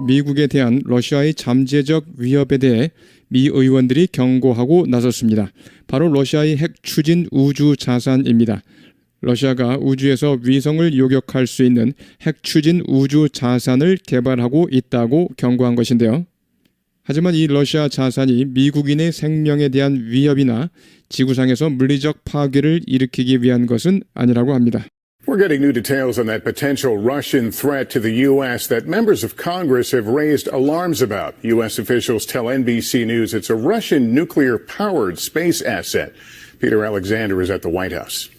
미국에 대한 러시아의 잠재적 위협에 대해 미 의원들이 경고하고 나섰습니다. 바로 러시아의 핵 추진 우주 자산입니다. 러시아가 우주에서 위성을 요격할 수 있는 핵 추진 우주 자산을 개발하고 있다고 경고한 것인데요. 하지만 이 러시아 자산이 미국인의 생명에 대한 위협이나 지구상에서 물리적 파괴를 일으키기 위한 것은 아니라고 합니다. We're getting new details on that potential Russian threat to the U.S. that members of Congress have raised alarms about. U.S. officials tell NBC News it's a Russian nuclear-powered space asset. Peter Alexander is at the White House.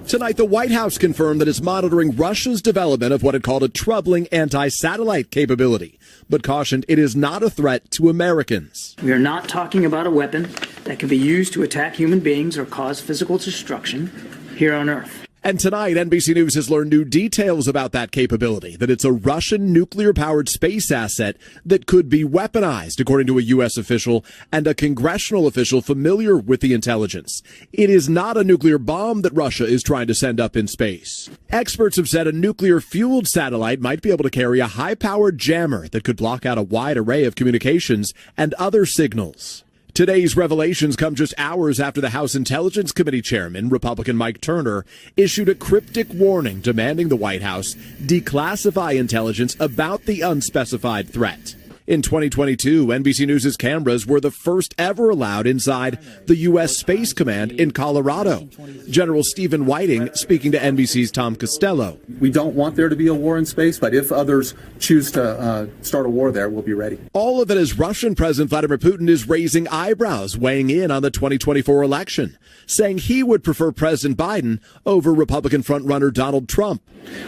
Tonight, the White House confirmed that it's monitoring Russia's development of what it called a troubling anti-satellite capability, but cautioned it is not a threat to Americans. We are not talking about a weapon that can be used to attack human beings or cause physical destruction here on Earth. And tonight, NBC News has learned new details about that capability, that it's a Russian nuclear-powered space asset that could be weaponized, according to a U.S. official and a congressional official familiar with the intelligence. It is not a nuclear bomb that Russia is trying to send up in space. Experts have said a nuclear-fueled satellite might be able to carry a high-powered jammer that could block out a wide array of communications and other signals. Today's revelations come just hours after the House Intelligence Committee chairman, Republican Mike Turner, issued a cryptic warning demanding the White House declassify intelligence about the unspecified threat. In 2022, NBC News' cameras were the first ever allowed inside the U.S. Space Command in Colorado. General Stephen Whiting speaking to NBC's Tom Costello. We don't want there to be a war in space, but if others choose to start a war there, we'll be ready. All of it as Russian President Vladimir Putin is raising eyebrows, weighing in on the 2024 election, saying he would prefer President Biden over Republican frontrunner Donald Trump,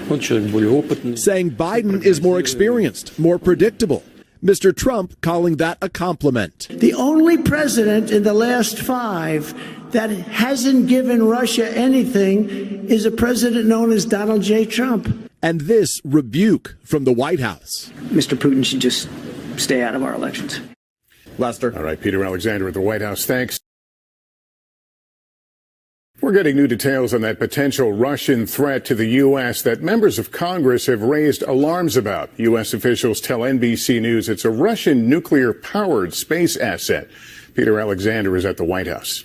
saying Biden is more experienced, more predictable. Mr. Trump calling that a compliment. The only president in the last 5 that hasn't given Russia anything is a president known as Donald J. Trump. And this rebuke from the White House. Mr. Putin should just stay out of our elections. Lester. All right, Peter Alexander at the White House. Thanks. We're getting new details on that potential Russian threat to the U.S. that members of Congress have raised alarms about. U.S. officials tell NBC News it's a Russian nuclear-powered space asset. Peter Alexander is at the White House.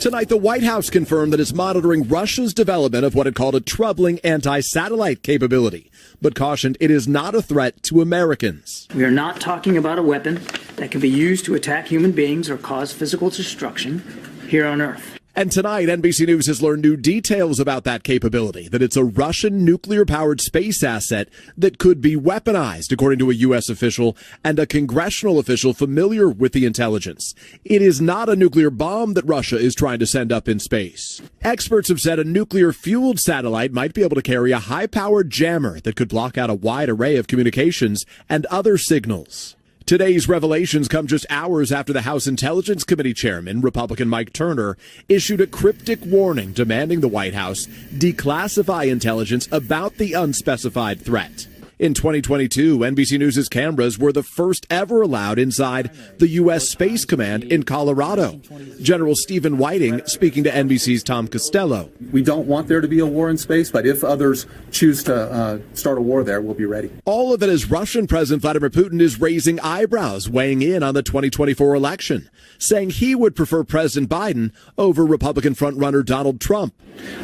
Tonight, the White House confirmed that it's monitoring Russia's development of what it called a troubling anti-satellite capability, but cautioned it is not a threat to Americans. We are not talking about a weapon that can be used to attack human beings or cause physical destruction here on Earth. And tonight, NBC News has learned new details about that capability, that it's a Russian nuclear-powered space asset that could be weaponized, according to a U.S. official and a congressional official familiar with the intelligence. It is not a nuclear bomb that Russia is trying to send up in space. Experts have said a nuclear-fueled satellite might be able to carry a high-powered jammer that could block out a wide array of communications and other signals. Today's revelations come just hours after the House Intelligence Committee chairman, Republican Mike Turner, issued a cryptic warning demanding the White House declassify intelligence about the unspecified threat. In 2022, NBC News' cameras were the first ever allowed inside the U.S. Space Command in Colorado. General Stephen Whiting speaking to NBC's Tom Costello. We don't want there to be a war in space, but if others choose to start a war there, we'll be ready. All of it as Russian President Vladimir Putin is raising eyebrows, weighing in on the 2024 election, saying he would prefer President Biden over Republican frontrunner Donald Trump,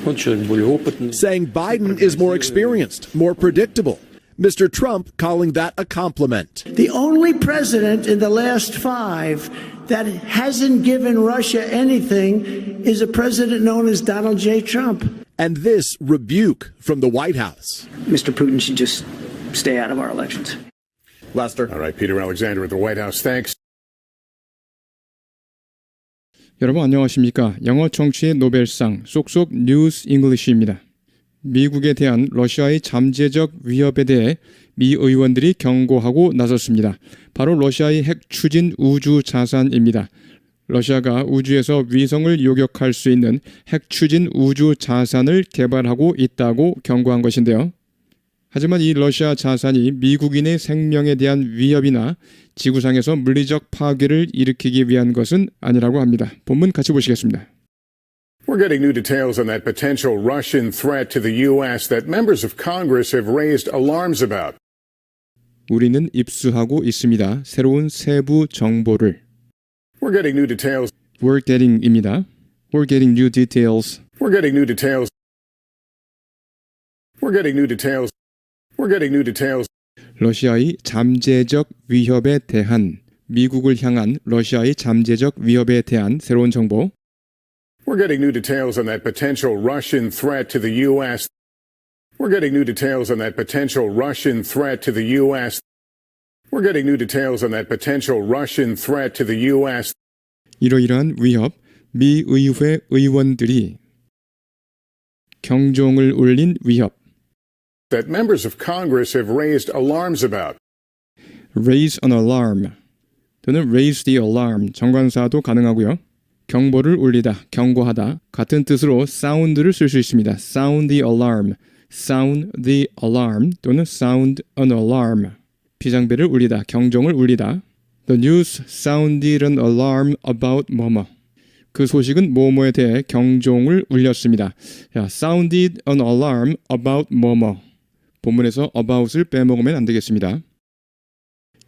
saying Biden is more experienced, more predictable. Mr. Trump calling that a compliment. The only president in the last 5 that hasn't given Russia anything is a president known as Donald J. Trump. And this rebuke from the White House. Mr. Putin should just stay out of our elections. Lester. All right, Peter Alexander at the White House. Thanks. 여러분 안녕하십니까? 영어 청취의 노벨상 쏙쏙 뉴스 잉글리시입니다. 미국에 대한 러시아의 잠재적 위협에 대해 미 의원들이 경고하고 나섰습니다. 바로 러시아의 핵 추진 우주 자산입니다. 러시아가 우주에서 위성을 요격할 수 있는 핵 추진 우주 자산을 개발하고 있다고 경고한 것인데요. 하지만 이 러시아 자산이 미국인의 생명에 대한 위협이나 지구상에서 물리적 파괴를 일으키기 위한 것은 아니라고 합니다. 본문 같이 보시겠습니다. We're getting new details on that potential Russian threat to the U.S. that members of Congress have raised alarms about. 우리는 입수하고 있습니다. 새로운 세부 정보를. We're getting new details. We're getting입니다. We're getting new details. We're getting new details. We're getting new details. We're getting new details. 러시아의 잠재적 위협에 대한 미국을 향한 러시아의 잠재적 위협에 대한 새로운 정보. We're getting new details on that potential Russian threat to the U.S. We're getting new details on that potential Russian threat to the U.S. We're getting new details on that potential Russian threat to the U.S. 이러이러한 위협, 미 의회 의원들이 경종을 울린 위협. That members of Congress have raised alarms about. Raise an alarm 또는 raise the alarm 정관사도 가능하고요. 경보를 울리다, 경고하다 같은 뜻으로 sound를 쓸 수 있습니다. Sound the alarm, sound the alarm 또는 sound an alarm 비상벨을 울리다, 경종을 울리다. The news sounded an alarm about 뭐뭐. 그 소식은 뭐뭐에 대해 경종을 울렸습니다. 자, sounded an alarm about 뭐뭐. 본문에서 about을 빼먹으면 안 되겠습니다.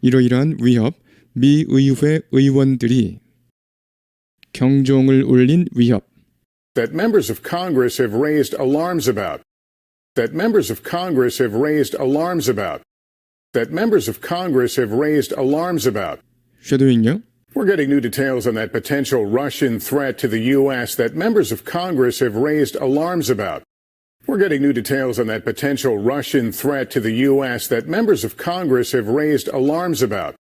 이러이러한 위협, 미 의회 의원들이 경종을 울린 위협. That members of Congress have raised alarms about. That members of Congress have raised alarms about. That members of Congress have raised alarms about. 쉐도잉요. We're getting new details on that potential Russian threat to the U.S. that members of Congress have raised alarms about. We're getting new details on that potential Russian threat to the U.S. that members of Congress have raised alarms about.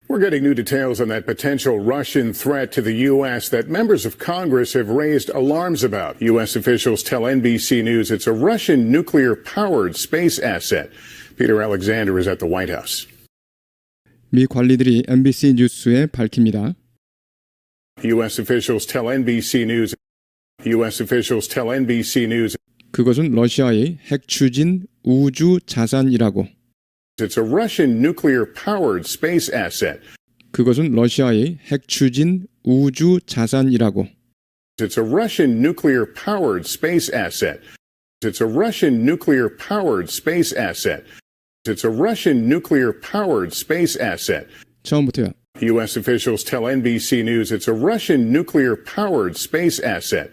We're getting new details on that potential Russian threat to the U.S. that members of Congress have raised alarms about. U.S. officials tell NBC News it's a Russian nuclear-powered space asset. Peter Alexander is at the White House. 미 관리들이 MBC 뉴스에 밝힙니다. U.S. officials tell NBC News. U.S. officials tell NBC News. 그것은 러시아의 핵 추진 우주 자산이라고. It's a Russian nuclear-powered space asset. 그것은 러시아의 핵 추진 우주 자산이라고. It's a Russian nuclear-powered space asset. It's a Russian nuclear-powered space asset. It's a Russian nuclear-powered space asset. 처음부터요. U.S. officials tell NBC News it's a Russian nuclear-powered space asset.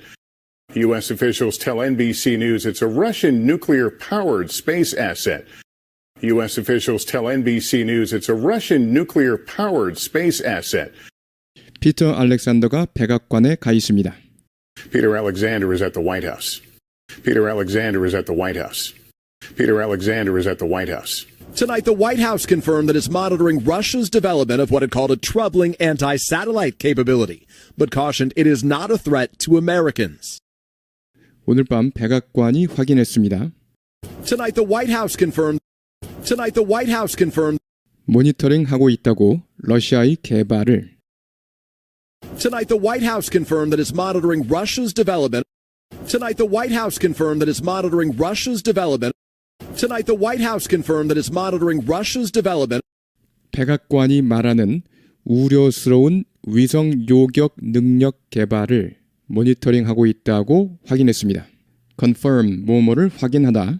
U.S. officials tell NBC News it's a Russian nuclear-powered space asset. U.S. officials tell NBC News it's a Russian nuclear-powered space asset. 피터 알렉산더가 백악관에 가 있습니다. Peter Alexander is at the White House. Peter Alexander is at the White House. Peter Alexander is at the White House. Tonight, the White House confirmed that it's monitoring Russia's development of what it called a troubling anti-satellite capability, but cautioned it is not a threat to Americans. 오늘 밤 백악관이 확인했습니다. Tonight, the White House confirmed 모니터링하고 있다고 러시아의 개발을. Tonight, the White House confirmed that it's monitoring Russia's development. Tonight, the White House confirmed that it's monitoring Russia's development. Tonight, the White House confirmed that it's monitoring Russia's development. 백악관이 말하는 우려스러운 위성 요격 능력 개발을 모니터링하고 있다고 확인했습니다. confirm, 뭐뭐를 확인하다.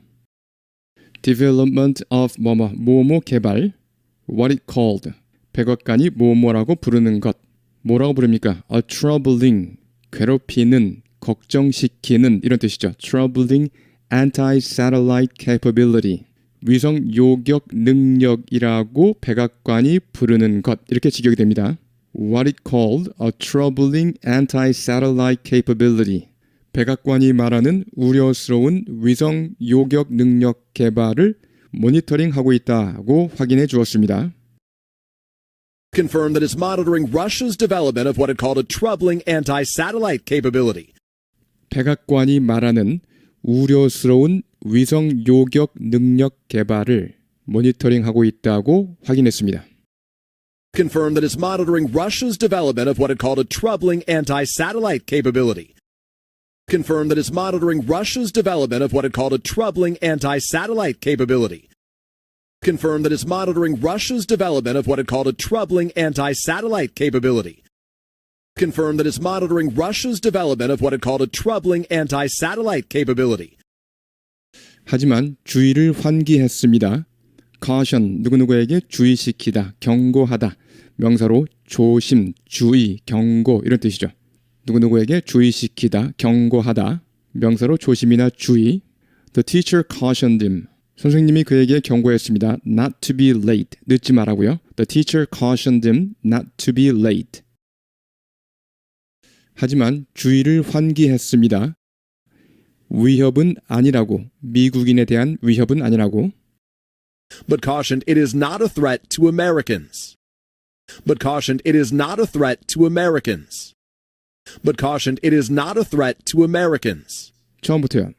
development of 뭐뭐 개발. what it called, 백악관이 뭐뭐라고 부르는 것. 뭐라고 부릅니까? a troubling, 괴롭히는, 걱정시키는 이런 뜻이죠. troubling anti-satellite capability, 위성 요격 능력이라고 백악관이 부르는 것 이렇게 직역이 됩니다. What it called a troubling anti-satellite capability, 백악관이 말하는 우려스러운 위성 요격 능력 개발을 모니터링하고 있다고 확인해 주었습니다. Confirmed that it's monitoring Russia's development of what it called a troubling anti-satellite capability. 백악관이 말하는 우려스러운 위성 요격 능력 개발을 모니터링하고 있다고 확인했습니다. Confirmed that it's monitoring Russia's development of what it called a troubling anti-satellite capability. Confirmed that it's monitoring Russia's development of what it called a troubling anti-satellite capability. Confirmed that it's monitoring Russia's development of what it called a troubling anti-satellite capability. Confirmed that it's monitoring Russia's development of what it called a troubling anti-satellite capability. 하지만 주의를 환기했습니다. caution 누구누구에게 주의시키다, 경고하다. 명사로 조심, 주의, 경고 이런 뜻이죠. 누구누구에게 주의시키다, 경고하다. 명사로 조심이나 주의. The teacher cautioned him. 선생님이 그에게 경고했습니다. Not to be late. 늦지 말라고요. The teacher cautioned him not to be late. 하지만 주의를 환기했습니다. 위협은 아니라고. 미국인에 대한 위협은 아니라고. but cautioned it is not a threat to Americans. But cautioned it is not a threat to Americans. But cautioned it is not a threat to Americans. 처음부터요.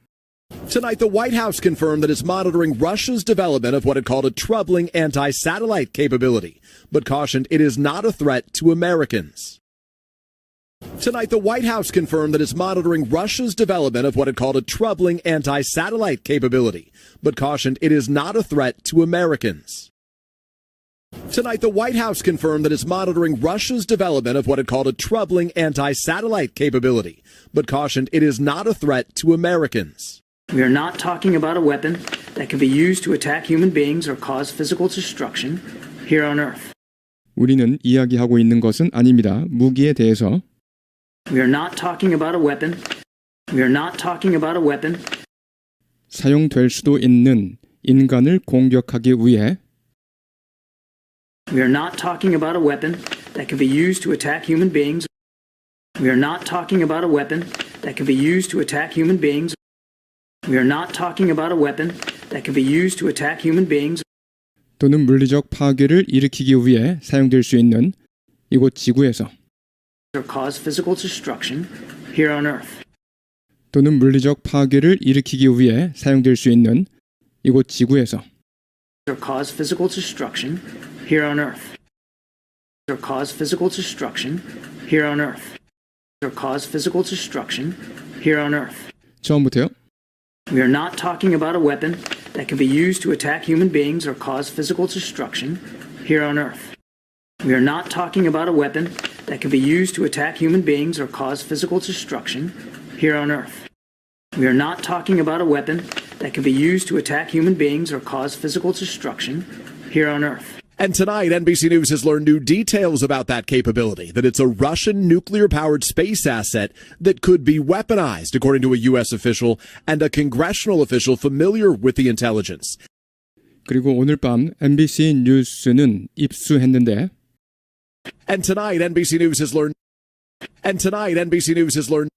Tonight, the White House confirmed that it's monitoring Russia's development of what it called a troubling anti-satellite capability, but cautioned it is not a threat to Americans. Tonight, the White House confirmed that it's monitoring Russia's development of what it called a troubling anti-satellite capability, but cautioned it is not a threat to Americans. Tonight, the White House confirmed that it's monitoring Russia's development of what it called a troubling anti-satellite capability, but cautioned it is not a threat to Americans. We are not talking about a weapon that can be used to attack human beings or cause physical destruction here on Earth. 우리는 이야기하고 있는 것은 아닙니다. 무기에 대해서. We are not talking about a weapon. We are not talking about a weapon 사용될 수도 있는 인간을 공격하기 위해 We are not talking about a weapon that can be used to attack human beings. We are not talking about a weapon that can be used to attack human beings. We are not talking about a weapon that can be used to attack human beings. 또는 물리적 파괴를 일으키기 위해 사용될 수 있는 이곳 지구에서 Or cause physical destruction here on Earth. 또는 물리적 파괴를 일으키기 위해 사용될 수 있는 이곳 지구에서 Or cause physical destruction here on Earth. Or cause physical destruction here on Earth. Or cause physical destruction here on Earth. 처음부터요. We are not talking about a weapon that can be used to attack human beings or cause physical destruction here on Earth. We are not talking about a weapon that can be used to attack human beings or cause physical destruction here on Earth. We are not talking about a weapon that can be used to attack human beings or cause physical destruction here on Earth. And tonight, NBC News has learned new details about that capability, that it's a Russian nuclear-powered space asset that could be weaponized, according to a U.S. official and a congressional official familiar with the intelligence. 그리고 오늘 밤 MBC 뉴스는 입수했는데 And tonight, NBC News has learned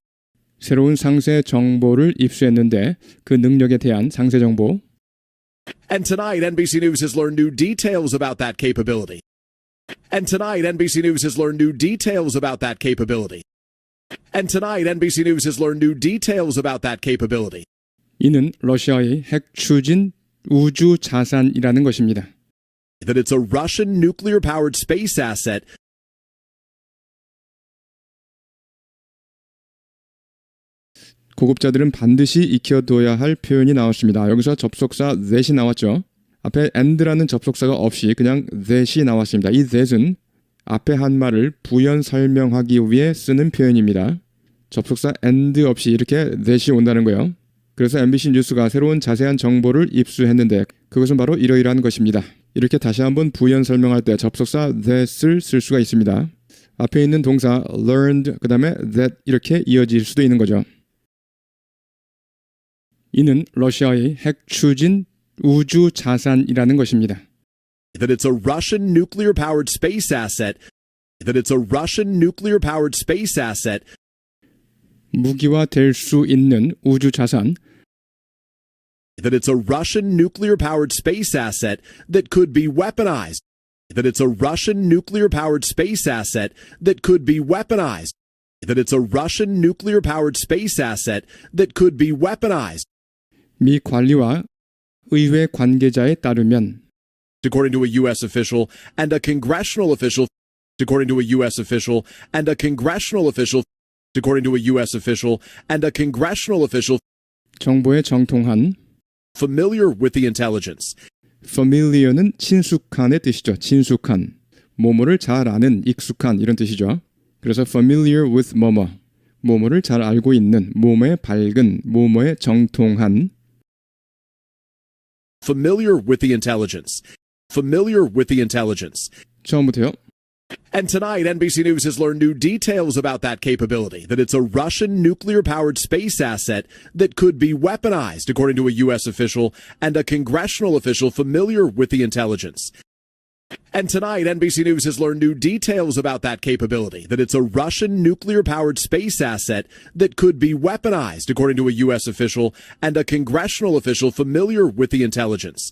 새로운 상세 정보를 입수했는데 그 능력에 대한 상세 정보 And tonight, NBC News has learned new details about that capability. And tonight, NBC News has learned new details about that capability. And tonight, NBC News has learned new details about that capability. 이는 러시아의 핵 추진 우주 자산이라는 것입니다. That it's a Russian nuclear-powered space asset 고급자들은 반드시 익혀둬야 할 표현이 나왔습니다. 여기서 접속사 that이 나왔죠. 앞에 and라는 접속사가 없이 그냥 that이 나왔습니다. 이 that은 앞에 한 말을 부연 설명하기 위해 쓰는 표현입니다. 접속사 and 없이 이렇게 that이 온다는 거예요. 그래서 MBC 뉴스가 새로운 자세한 정보를 입수했는데 그것은 바로 이러이러한 것입니다. 이렇게 다시 한번 부연 설명할 때 접속사 that을 쓸 수가 있습니다. 앞에 있는 동사 learned 그 다음에 that 이렇게 이어질 수도 있는 거죠. 이는 러시아의 핵 추진 우주 자산이라는 것입니다. That it's a Russian nuclear-powered space asset. That it's a Russian nuclear-powered space asset. 무기화 될 수 있는 우주 자산. That it's a Russian nuclear-powered space asset that could be weaponized. That it's a Russian nuclear-powered space asset that could be weaponized. That it's a Russian nuclear-powered space asset that could be weaponized. 미 관리와 의회 관계자에 따르면 According to a U.S. official and a congressional official. According to a U.S. official and a congressional official. According to a U.S. official and a congressional official. 정보에 정통한 Familiar with the intelligence. familiar는 친숙한의 뜻이죠. 친숙한. 뭐뭐를 잘 아는, 익숙한 이런 뜻이죠. 그래서 familiar with 뭐뭐. 뭐뭐를 잘 알고 있는, 뭐뭐에 밝은, 뭐뭐에 정통한. familiar with the intelligence. Familiar with the intelligence. 처음부터요. And tonight, NBC News has learned new details about that capability, that it's a Russian nuclear-powered space asset that could be weaponized, according to a U.S. official and a congressional official familiar with the intelligence. And tonight, NBC News has learned new details about that capability, that it's a Russian nuclear-powered space asset that could be weaponized, according to a U.S. official and a congressional official familiar with the intelligence.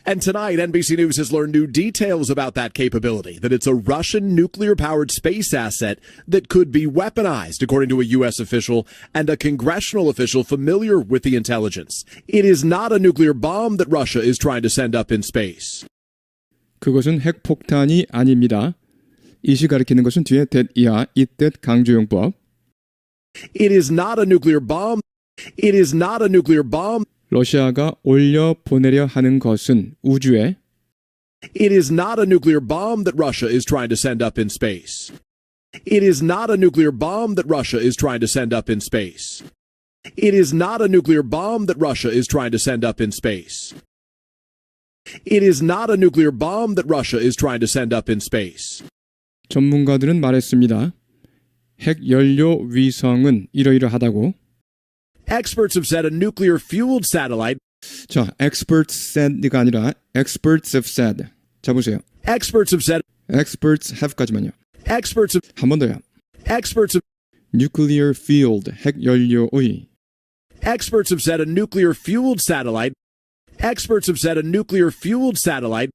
And tonight, NBC News has learned new details about that capability, that it's a Russian nuclear-powered space asset that could be weaponized, according to a U.S. official and a congressional official familiar with the intelligence. It is not a nuclear bomb that Russia is trying to send up in space. 그것은 핵폭탄이 아닙니다. 이시 가리키는 것은 뒤에 that 이하, it that 강조용법. It is not a nuclear bomb. It is not a nuclear bomb. 러시아가 올려 보내려 하는 것은 우주에 It is not a nuclear bomb that Russia is trying to send up in space. It is not a nuclear bomb that Russia is trying to send up in space. It is not a nuclear bomb that Russia is trying to send up in space. It is not a nuclear bomb that Russia is trying to send up in space. 전문가들은 말했습니다. 핵 연료 위성은 이러이러하다고. Experts have said a nuclear-fueled satellite. 자, experts said가 아니라 experts have said. 자, 보세요. Experts have said. experts have까지만요. Experts have. 한 번 더요. Experts have. nuclear field, 핵 연료의. Experts have said a nuclear-fueled satellite. Experts have said a nuclear-fueled satellite.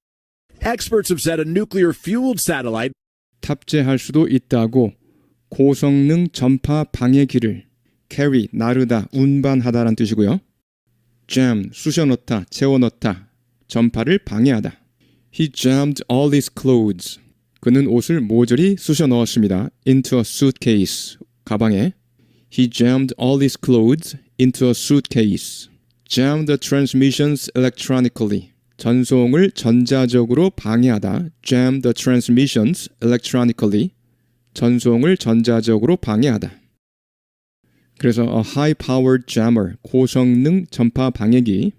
Experts have said a nuclear-fueled satellite. 탑재할 수도 있다고. 고성능 전파 방해기를. carry, 나르다, 운반하다란 뜻이고요. jam, 쑤셔넣다, 채워넣다, 전파를 방해하다. He jammed all his clothes. 그는 옷을 모조리 쑤셔넣었습니다. into a suitcase, 가방에. He jammed all his clothes into a suitcase. Jam the transmissions electronically. 전송을 전자적으로 방해하다. Jam the transmissions electronically. 전송을 전자적으로 방해하다. 그래서 a high-powered jammer, 고성능 전파 방해기.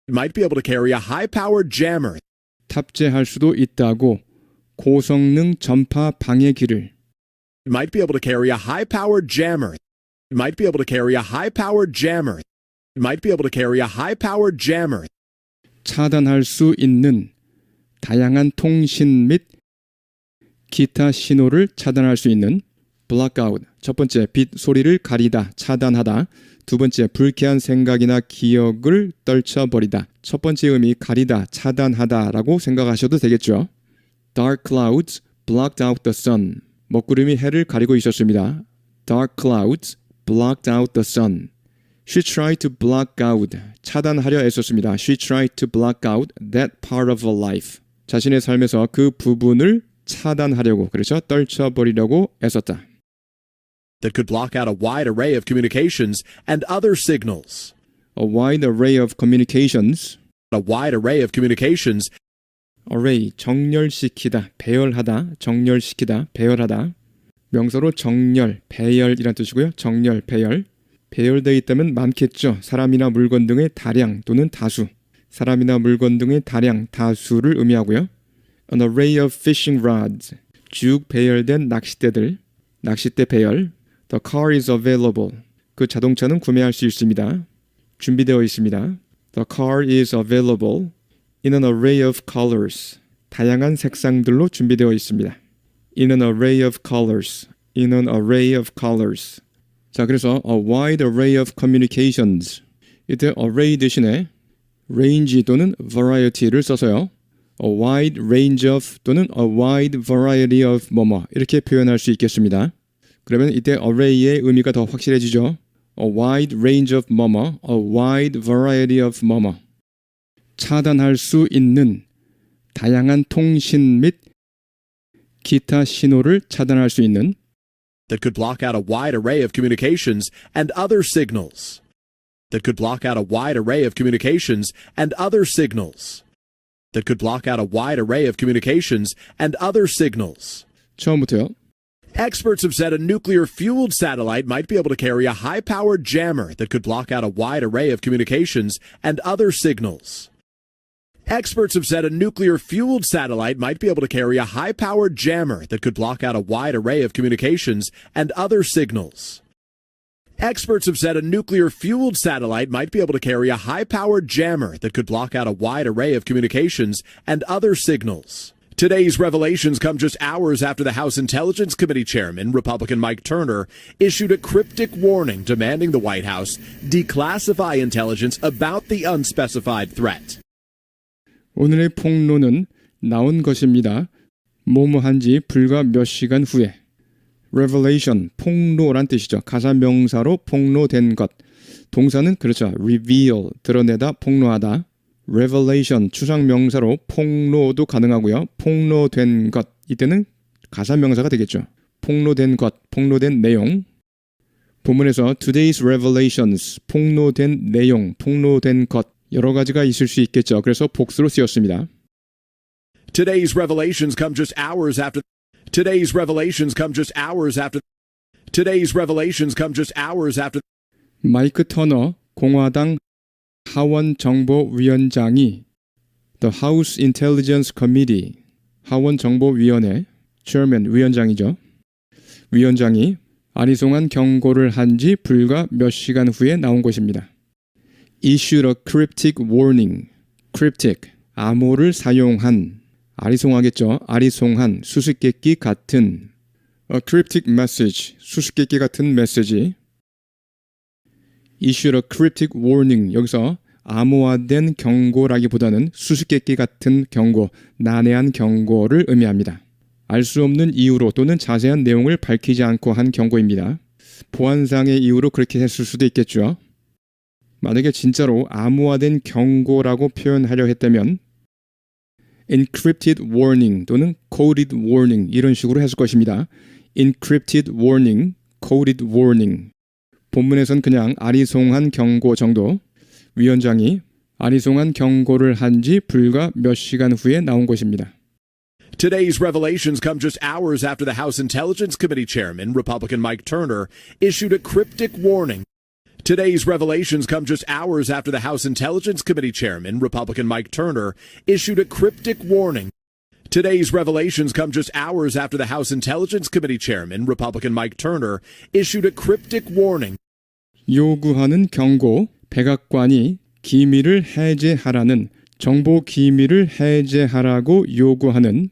Might be able to carry a high-powered jammer. 탑재할 수도 있다고. 고성능 전파 방해기를. Might be able to carry a high-powered jammer. Might be able to carry a high-powered jammer. Might be able to carry a high-powered jammer. 차단할 수 있는 다양한 통신 및 기타 신호를 차단할 수 있는 blackout. 첫 번째, 빛 소리를 가리다, 차단하다. 두 번째, 불쾌한 생각이나 기억을 떨쳐버리다. 첫 번째 의미 가리다, 차단하다라고 생각하셔도 되겠죠. Dark clouds blocked out the sun. 먹구름이 해를 가리고 있었습니다. Dark clouds blocked out the sun. She tried to block out. 차단하려 애썼습니다. She tried to block out that part of her life. 자신의 삶에서 그 부분을 차단하려고, 그래서 떨쳐버리려고 애썼다. That could block out a wide array of communications and other signals. A wide array of communications. A wide array of communications. array, 정렬시키다, 배열하다, 정렬시키다, 배열하다. 명사로 정렬, 배열이란 뜻이고요. 정렬, 배열. 배열되어 있다면 많겠죠. 사람이나 물건 등의 다량 또는 다수. 사람이나 물건 등의 다량, 다수를 의미하고요. An array of fishing rods. 쭉 배열된 낚싯대들. 낚싯대 배열. The car is available. 그 자동차는 구매할 수 있습니다. 준비되어 있습니다. The car is available in an array of colors. 다양한 색상들로 준비되어 있습니다. In an array of colors. In an array of colors. 자, 그래서 a wide array of communications. 이때 array 대신에 range 또는 variety를 써서요. A wide range of 또는 a wide variety of 뭐뭐 이렇게 표현할 수 있겠습니다. 그러면 이때 array의 의미가 더 확실해지죠. A wide range of 뭐뭐, a wide variety of 뭐뭐. 차단할 수 있는 다양한 통신 및 기타 신호를 차단할 수 있는 That could block out a wide array of communications and other signals. That could block out a wide array of communications and other signals. That could block out a wide array of communications and other signals. 처음부터요. Experts have said a nuclear-fueled satellite might be able to carry a high-powered jammer that could block out a wide array of communications and other signals. Experts have said a nuclear-fueled satellite might be able to carry a high-powered jammer that could block out a wide array of communications and other signals. Experts have said a nuclear-fueled satellite might be able to carry a high-powered jammer that could block out a wide array of communications and other signals. Today's revelations come just hours after the House Intelligence Committee chairman, Republican Mike Turner, issued a cryptic warning demanding the White House declassify intelligence about the unspecified threat. 오늘의 폭로는 나온 것입니다. 뭐뭐한 지 불과 몇 시간 후에. Revelation, 폭로란 뜻이죠. 가사 명사로 폭로된 것. 동사는 그렇죠. reveal, 드러내다, 폭로하다. Revelation, 추상 명사로 폭로도 가능하고요. 폭로된 것, 이때는 가사 명사가 되겠죠. 폭로된 것, 폭로된 내용. 본문에서 today's revelations, 폭로된 내용, 폭로된 것, 여러 가지가 있을 수 있겠죠. 그래서 복수로 쓰였습니다. Today's revelations come just hours after. Today's revelations come just hours after. Today's revelations come just hours after. 마이크 터너 공화당 하원 정보위원장이 The House Intelligence Committee 하원 정보위원회 Chairman 위원장이죠. 위원장이 아리송한 경고를 한 지 불과 몇 시간 후에 나온 것입니다. Issued a cryptic warning. Cryptic, 암호를 사용한, 아리송하겠죠. 아리송한, 수수께끼 같은. A cryptic message, 수수께끼 같은 메시지. Issued a cryptic warning. 여기서 암호화된 경고라기보다는 수수께끼 같은 경고, 난해한 경고를 의미합니다. 알 수 없는 이유로 또는 자세한 내용을 밝히지 않고 한 경고입니다. 보안상의 이유로 그렇게 했을 수도 있겠죠. 만약에 진짜로 암호화된 경고라고 표현하려 했다면 encrypted warning 또는 coded warning 이런 식으로 했을 것입니다. encrypted warning, coded warning. 본문에선 그냥 아리송한 경고 정도. 위원장이 아리송한 경고를 한 지 불과 몇 시간 후에 나온 것입니다. Today's revelations come just hours after the House Intelligence Committee chairman, Republican Mike Turner, issued a cryptic warning. Today's revelations come just hours after the House Intelligence Committee chairman, Republican Mike Turner, issued a cryptic warning. Today's revelations come just hours after the House Intelligence Committee chairman, Republican Mike Turner, issued a cryptic warning. 요구하는 경고, 백악관이 기밀을 해제하라는, 정보 기밀을 해제하라고 요구하는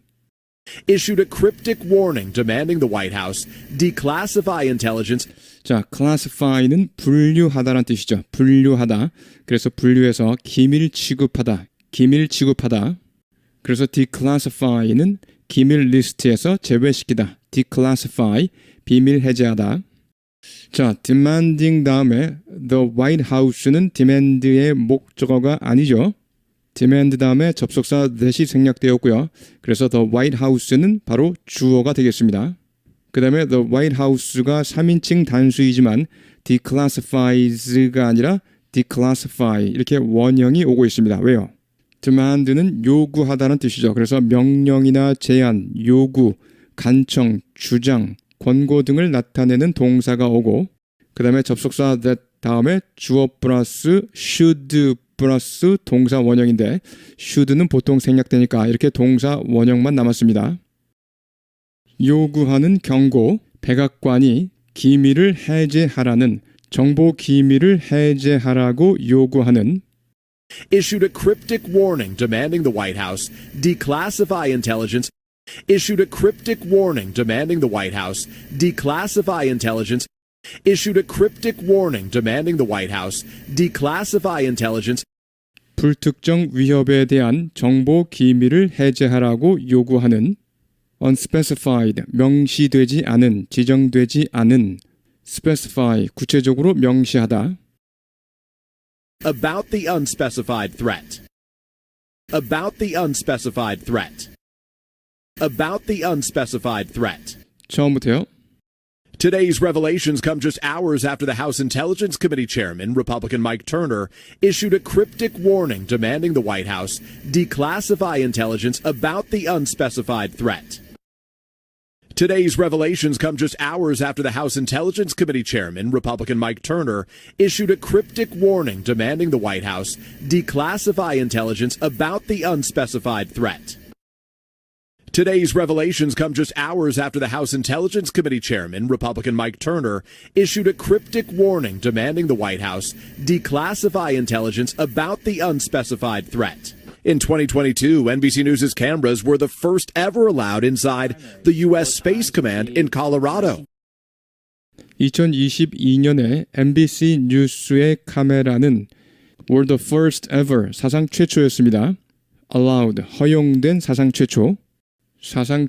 issued a cryptic warning demanding the White House declassify intelligence. 자, classify는 분류하다란 뜻이죠. 분류하다. 그래서 분류해서 기밀 취급하다. 기밀 취급하다. 그래서 declassify는 기밀 리스트에서 제외시키다. declassify, 비밀 해제하다. 자, demanding 다음에 the White House는 demand의 목적어가 아니죠. demand 다음에 접속사 that이 생략되었고요. 그래서 the White House는 바로 주어가 되겠습니다. 그 다음에 the White House가 3인칭 단수이지만 declassifies가 아니라 declassify 이렇게 원형이 오고 있습니다. 왜요? demand는 요구하다는 뜻이죠. 그래서 명령이나 제안, 요구, 간청, 주장, 권고 등을 나타내는 동사가 오고 그 다음에 접속사 that 다음에 주어 플러스 should 플러스 동사 원형인데 should는 보통 생략되니까 이렇게 동사 원형만 남았습니다. 요구하는 경고, 백악관이 기밀을 해제하라는, 정보 기밀을 해제하라고 요구하는 issued a cryptic warning demanding the White House declassify intelligence. Issued a cryptic warning demanding the White House declassify intelligence. Issued a cryptic warning demanding the White House declassify intelligence. 불특정 위협에 대한 정보 기밀을 해제하라고 요구하는 unspecified, 명시되지 않은, 지정되지 않은 specify, 구체적으로 명시하다. About the unspecified threat. About the unspecified threat. About the unspecified threat. 처음부터요. Today's revelations come just hours after the House Intelligence Committee chairman, Republican Mike Turner, issued a cryptic warning demanding the White House declassify intelligence about the unspecified threat. Today's revelations come just hours after the House Intelligence Committee chairman, Republican Mike Turner, issued a cryptic warning demanding the White House declassify intelligence about the unspecified threat. Today's revelations come just hours after the House Intelligence Committee chairman, Republican Mike Turner, issued a cryptic warning demanding the White House declassify intelligence about the unspecified threat. In 2022, NBC News' cameras were the first ever allowed inside the U.S. Space Command in Colorado. 2022년에 MBC 뉴스의 카메라는 were the first ever 사상 최초였습니다. allowed 허용된 사상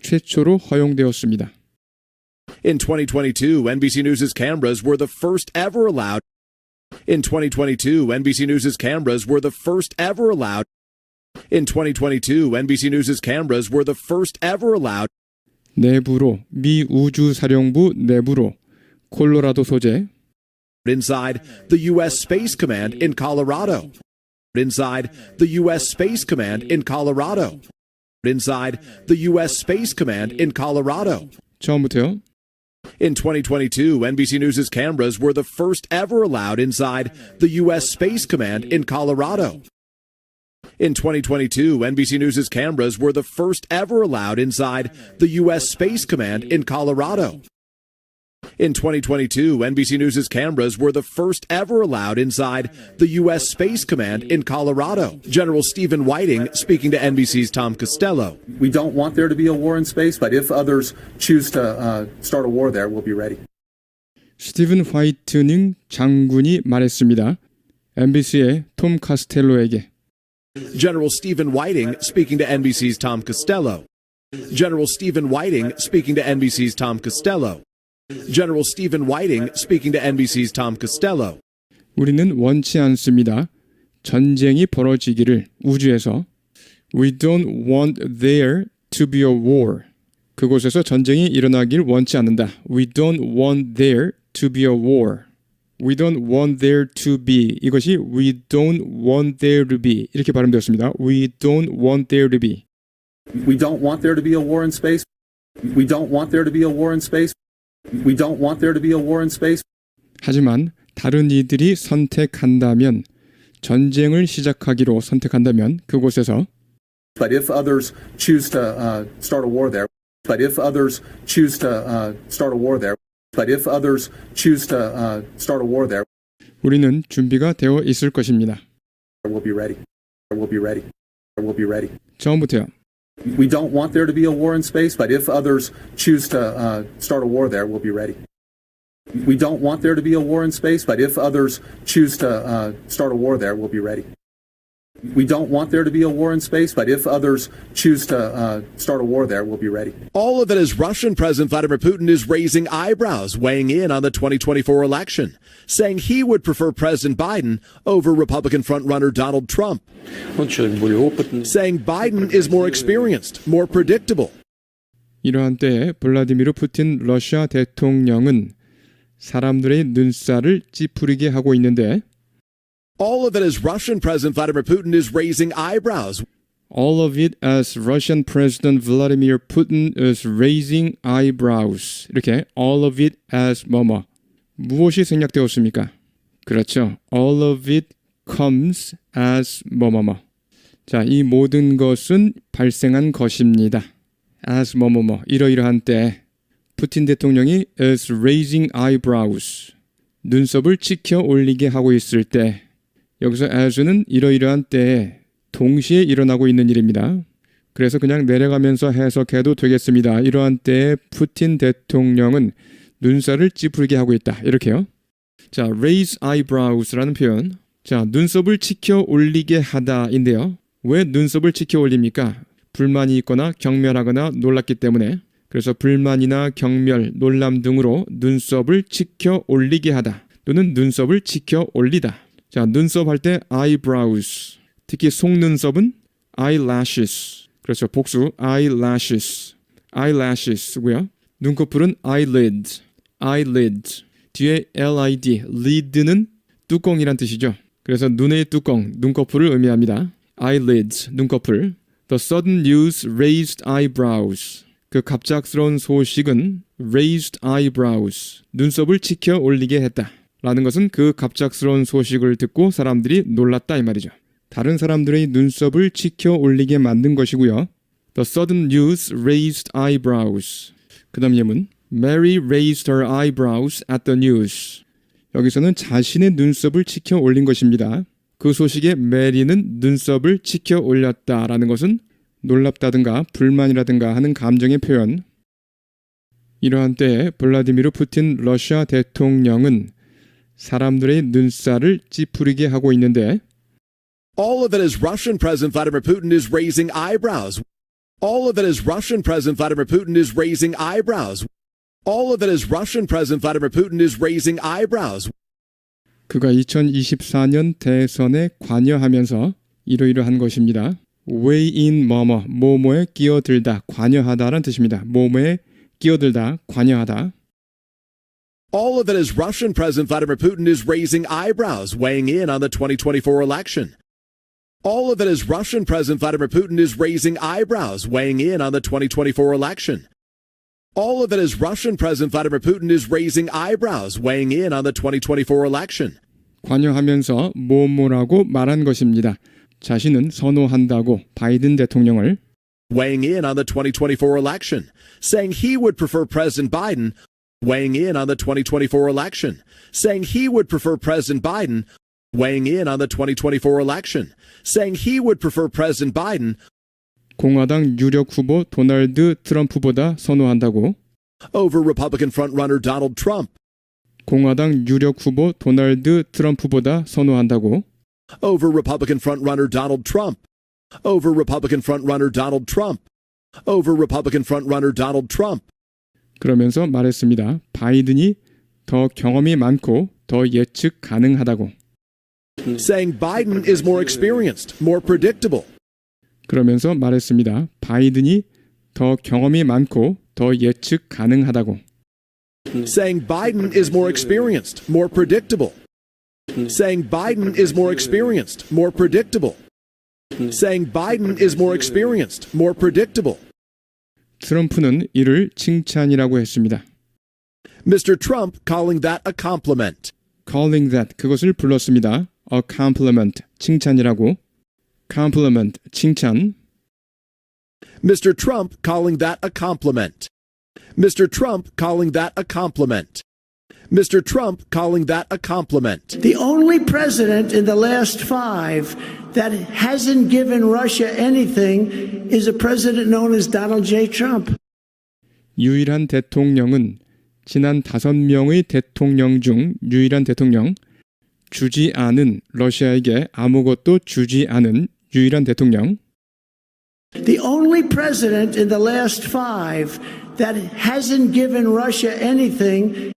최초로 허용되었습니다. In 2022, NBC News' cameras were the first ever allowed. In 2022, NBC News' cameras were the first ever allowed. In 2022, NBC News' cameras were the first ever allowed. 내부로 미 우주사령부 내부로 콜로라도 소재 Inside the U.S. Space Command in Colorado. Inside the U.S. Space Command in Colorado. Inside the U.S. Space Command in Colorado. 처음부터요. In 2022, NBC News' cameras were the first ever allowed inside the U.S. Space Command in Colorado. In 2022, NBC News' cameras were the first ever allowed inside the U.S. Space Command in Colorado. In 2022, NBC News' cameras were the first ever allowed inside the U.S. Space Command in Colorado. General Stephen Whiting speaking to NBC's Tom Costello. We don't want there to be a war in space, but if others choose to start a war there, we'll be ready. 스티븐 화이트닝 장군이 말했습니다. MBC의 톰 카스텔로에게 General Stephen Whiting speaking to NBC's Tom Costello. General Stephen Whiting speaking to NBC's Tom Costello. General Stephen Whiting speaking to NBC's Tom Costello. 우리는 원치 않습니다. 전쟁이 벌어지기를 우주에서 We don't want there to be a war. 그곳에서 전쟁이 일어나길 원치 않는다. We don't want there to be a war. We don't want there to be. 이것이 we don't want there to be. 이렇게 발음되었습니다. We don't want there to be. We don't want there to be a war in space. We don't want there to be a war in space. We don't want there to be a war in space. 하지만 다른 이들이 선택한다면 전쟁을 시작하기로 선택한다면 그곳에서 But if others choose to start a war there, but if others choose to start a war there, but if others choose to start a war there, 우리는 준비가 되어 있을 것입니다. we'll be ready. We'll be ready. We'll be ready. 처음부터요. We don't want there to be a war in space, but if others choose to start a war there, we'll be ready. We don't want there to be a war in space, but if others choose to start a war there, we'll be ready. We don't want there to be a war in space, but if others choose to start a war there, we'll be ready. All of it as Russian President Vladimir Putin is raising eyebrows, weighing in on the 2024 election, saying he would prefer President Biden over Republican frontrunner Donald Trump, saying Biden is more experienced, more predictable. 이러한 때에 블라디미르 푸틴 러시아 대통령은 사람들의 눈살을 찌푸리게 하고 있는데 All of it as Russian President Vladimir Putin is raising eyebrows. All of it as Russian President Vladimir Putin is raising eyebrows. 이렇게 all of it as 뭐뭐. 무엇이 생략되었습니까? 그렇죠. All of it comes as 뭐뭐뭐. 자, 이 모든 것은 발생한 것입니다. as 뭐뭐뭐. 이러이러한 때 푸틴 대통령이 is raising eyebrows. 눈썹을 치켜 올리게 하고 있을 때 여기서 as는 이러이러한 때에 동시에 일어나고 있는 일입니다. 그래서 그냥 내려가면서 해석해도 되겠습니다. 이러한 때에 푸틴 대통령은 눈살을 찌푸리게 하고 있다. 이렇게요. 자, raise eyebrows라는 표현. 자, 눈썹을 치켜 올리게 하다인데요. 왜 눈썹을 치켜 올립니까? 불만이 있거나 경멸하거나 놀랐기 때문에. 그래서 불만이나 경멸, 놀람 등으로 눈썹을 치켜 올리게 하다. 또는 눈썹을 치켜 올리다. 자, 눈썹 할 때 eyebrows. 특히 속눈썹은 eyelashes. 그렇죠. 복수 eyelashes. eyelashes고요. 눈꺼풀은 eyelid. eyelid. 뒤에 lid. lid는 뚜껑이란 뜻이죠. 그래서 눈의 뚜껑, 눈꺼풀을 의미합니다. eyelids, 눈꺼풀. The sudden news raised eyebrows. 그 갑작스러운 소식은 raised eyebrows, 눈썹을 치켜 올리게 했다. 라는 것은 그 갑작스러운 소식을 듣고 사람들이 놀랐다 이 말이죠. 다른 사람들의 눈썹을 치켜 올리게 만든 것이고요. The sudden news raised eyebrows. 그 다음 예문 Mary raised her eyebrows at the news. 여기서는 자신의 눈썹을 치켜 올린 것입니다. 그 소식에 메리는 눈썹을 치켜 올렸다라는 것은 놀랍다든가 불만이라든가 하는 감정의 표현. 이러한 때에 블라디미르 푸틴 러시아 대통령은 사람들의 눈살을 찌푸리게 하고 있는데 All of it is Russian President Vladimir Putin is raising eyebrows. All of it is Russian President Vladimir Putin is raising eyebrows. All of it is Russian President Vladimir Putin is raising eyebrows. 그가 2024년 대선에 관여하면서 이러이러한 것입니다. weigh in 뭐뭐에 끼어들다, 관여하다라는 뜻입니다. 뭐뭐에 끼어들다, 관여하다. All of it is Russian President Vladimir Putin is raising eyebrows, weighing in on the 2024 election. All of it is Russian President Vladimir Putin is raising eyebrows, weighing in on the 2024 election. All of it is Russian President Vladimir Putin is raising eyebrows, weighing in on the 2024 election. 관여하면서 뭐뭐라고 말한 것입니다. 자신은 선호한다고 바이든 대통령을 weighing in on the 2024 election, saying he would prefer President Biden, weighing in on the 2024 election, saying he would prefer President Biden, weighing in on the 2024 election, saying he would prefer President Biden, 공화당 유력 후보 도널드 트럼프보다 선호한다고 over Republican frontrunner Donald Trump, 공화당 유력 후보 도널드 트럼프보다 선호한다고 over Republican frontrunner Donald Trump, over Republican frontrunner Donald Trump, over Republican frontrunner Donald Trump. 그러면서 말했습니다. 바이든이 더 경험이 많고 더 예측 가능하다고. Saying Biden is more experienced, more predictable. 그러면서 말했습니다. 바이든이 더 경험이 많고 더 예측 가능하다고. Saying Biden is more experienced, more predictable. Saying Biden is more experienced, more predictable. Saying Biden is more experienced, more predictable. 트럼프는 이를 칭찬이라고 했습니다. Mr. Trump calling that a compliment. calling that 그것을 불렀습니다. a compliment 칭찬이라고. compliment 칭찬. Mr. Trump calling that a compliment. Mr. Trump calling that a compliment. Mr. Trump calling that a compliment. The only president in the last 5 that hasn't given Russia anything is a president known as Donald J. Trump. 유일한 대통령은 지난 5명의 대통령 중 유일한 대통령, 주지 않은 러시아에게 아무것도 주지 않은 유일한 대통령. The only president in the last 5 that hasn't given Russia anything.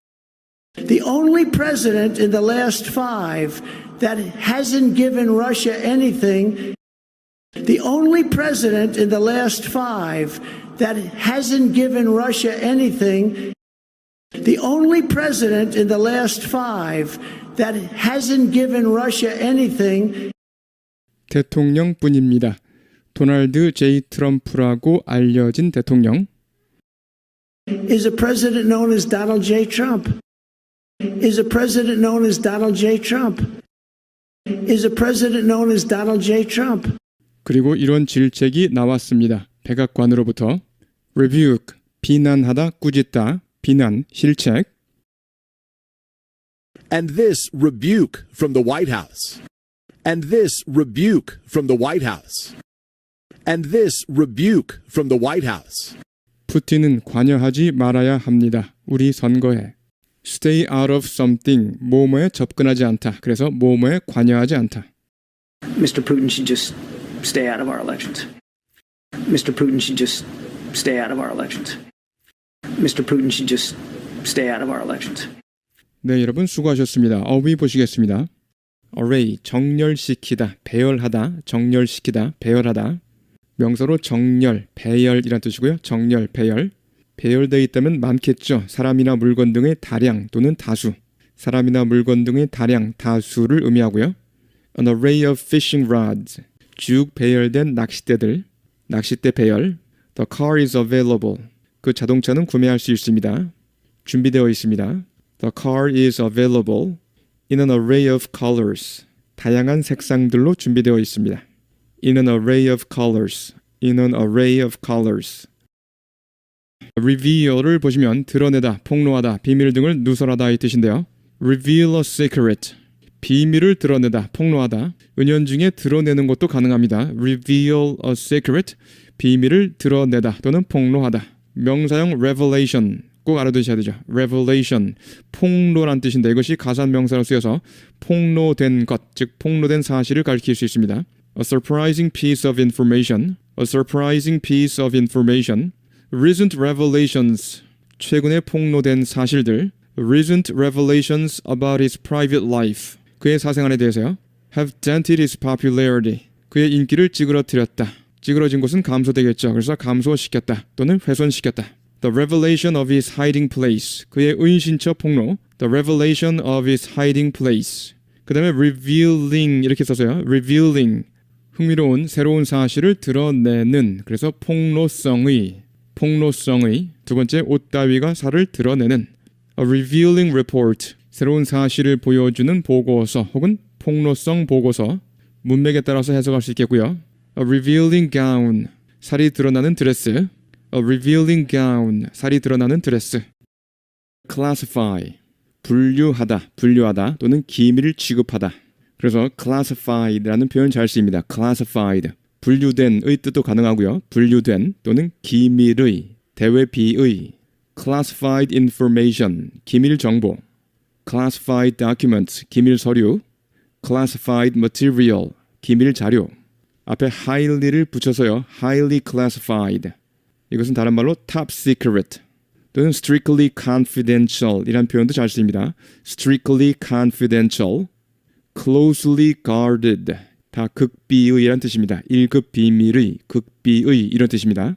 The only president in the last 5 that hasn't given Russia anything. The only president in the last 5 that hasn't given Russia anything. The only president in the last 5 that hasn't given Russia anything. 대통령뿐입니다. 도널드 J. 트럼프라고 알려진 대통령. Is a president known as Donald J. Trump. Is a president known as Donald J. Trump. Is a president known as Donald J. Trump. 그리고 이런 질책이 나왔습니다. 백악관으로부터. rebuke, 비난하다, 꾸짖다, 비난, 실책. And this rebuke from the White House. And this rebuke from the White House. And this rebuke from the White House. 푸틴은 관여하지 말아야 합니다. 우리 선거에. Stay out of something, 뭐뭐에 접근하지 않다. 그래서 뭐뭐에 관여하지 않다. Mr. Putin should just stay out of our elections. Mr. Putin should just stay out of our elections. Mr. Putin should just stay out of our elections. 네, 여러분 수고하셨습니다. 어휘 보시겠습니다. array, 정렬시키다, 배열하다, 정렬시키다, 배열하다. 명사로 정렬, 배열이란 뜻이고요. 정렬, 배열. 배열되어 있다면 많겠죠. 사람이나 물건 등의 다량 또는 다수. 사람이나 물건 등의 다량, 다수를 의미하고요. An array of fishing rods. 쭉 배열된 낚싯대들. 낚싯대 배열. The car is available. 그 자동차는 구매할 수 있습니다. 준비되어 있습니다. The car is available in an array of colors. 다양한 색상들로 준비되어 있습니다. In an array of colors. In an array of colors. reveal을 보시면 드러내다, 폭로하다, 비밀 등을 누설하다 이 뜻인데요. reveal a secret. 비밀을 드러내다, 폭로하다. 은연중에 드러내는 것도 가능합니다. reveal a secret. 비밀을 드러내다 또는 폭로하다. 명사형 revelation 꼭 알아두셔야 되죠. revelation, 폭로란 뜻인데 이것이 가산명사로 쓰여서 폭로된 것, 즉 폭로된 사실을 가리킬 수 있습니다. A surprising piece of information. A surprising piece of information. Recent revelations. 최근에 폭로된 사실들. Recent revelations about his private life. 그의 사생활에 대해서요. Have dented his popularity. 그의 인기를 찌그러뜨렸다. 찌그러진 곳은 감소되겠죠. 그래서 감소시켰다 또는 훼손시켰다. The revelation of his hiding place. 그의 은신처 폭로. The revelation of his hiding place. 그 다음에 revealing 이렇게 써서요. revealing. 흥미로운 새로운 사실을 드러내는. 그래서 폭로성의. 두 번째 옷다위가 살을 드러내는. A revealing report. 새로운 사실을 보여주는 보고서 혹은 폭로성 보고서. 문맥에 따라서 해석할 수 있겠고요. A revealing gown. 살이 드러나는 드레스. A revealing gown. 살이 드러나는 드레스. classify. 분류하다 또는 기밀을 취급하다. 그래서 classified라는 표현 잘 쓰입니다. classified. 분류된의 뜻도 가능하고요. 분류된 또는 기밀의, 대외비의. classified information. 기밀 정보. classified documents. 기밀 서류. classified material. 기밀 자료. 앞에 highly를 붙여서요. highly classified. 이것은 다른 말로 top secret 또는 strictly confidential 이란 표현도 잘 쓰입니다. strictly confidential, closely guarded 다 극비의란 뜻입니다. 1급 비밀의, 극비의 이런 뜻입니다.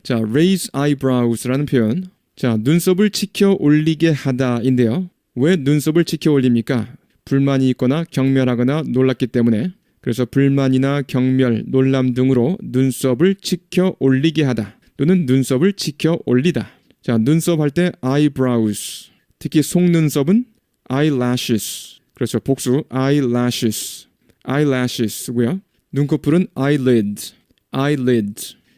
자, raise eyebrows라는 표현. 자, 눈썹을 치켜 올리게 하다인데요. 왜 눈썹을 치켜 올립니까? 불만이 있거나 경멸하거나 놀랐기 때문에. 그래서 불만이나 경멸, 놀람 등으로 눈썹을 치켜 올리게 하다 또는 눈썹을 치켜 올리다. 자, 눈썹 할 때 eyebrows, 특히 속눈썹은 eyelashes. 그렇죠. 복수 eyelashes고요. 눈꺼풀은 eyelids.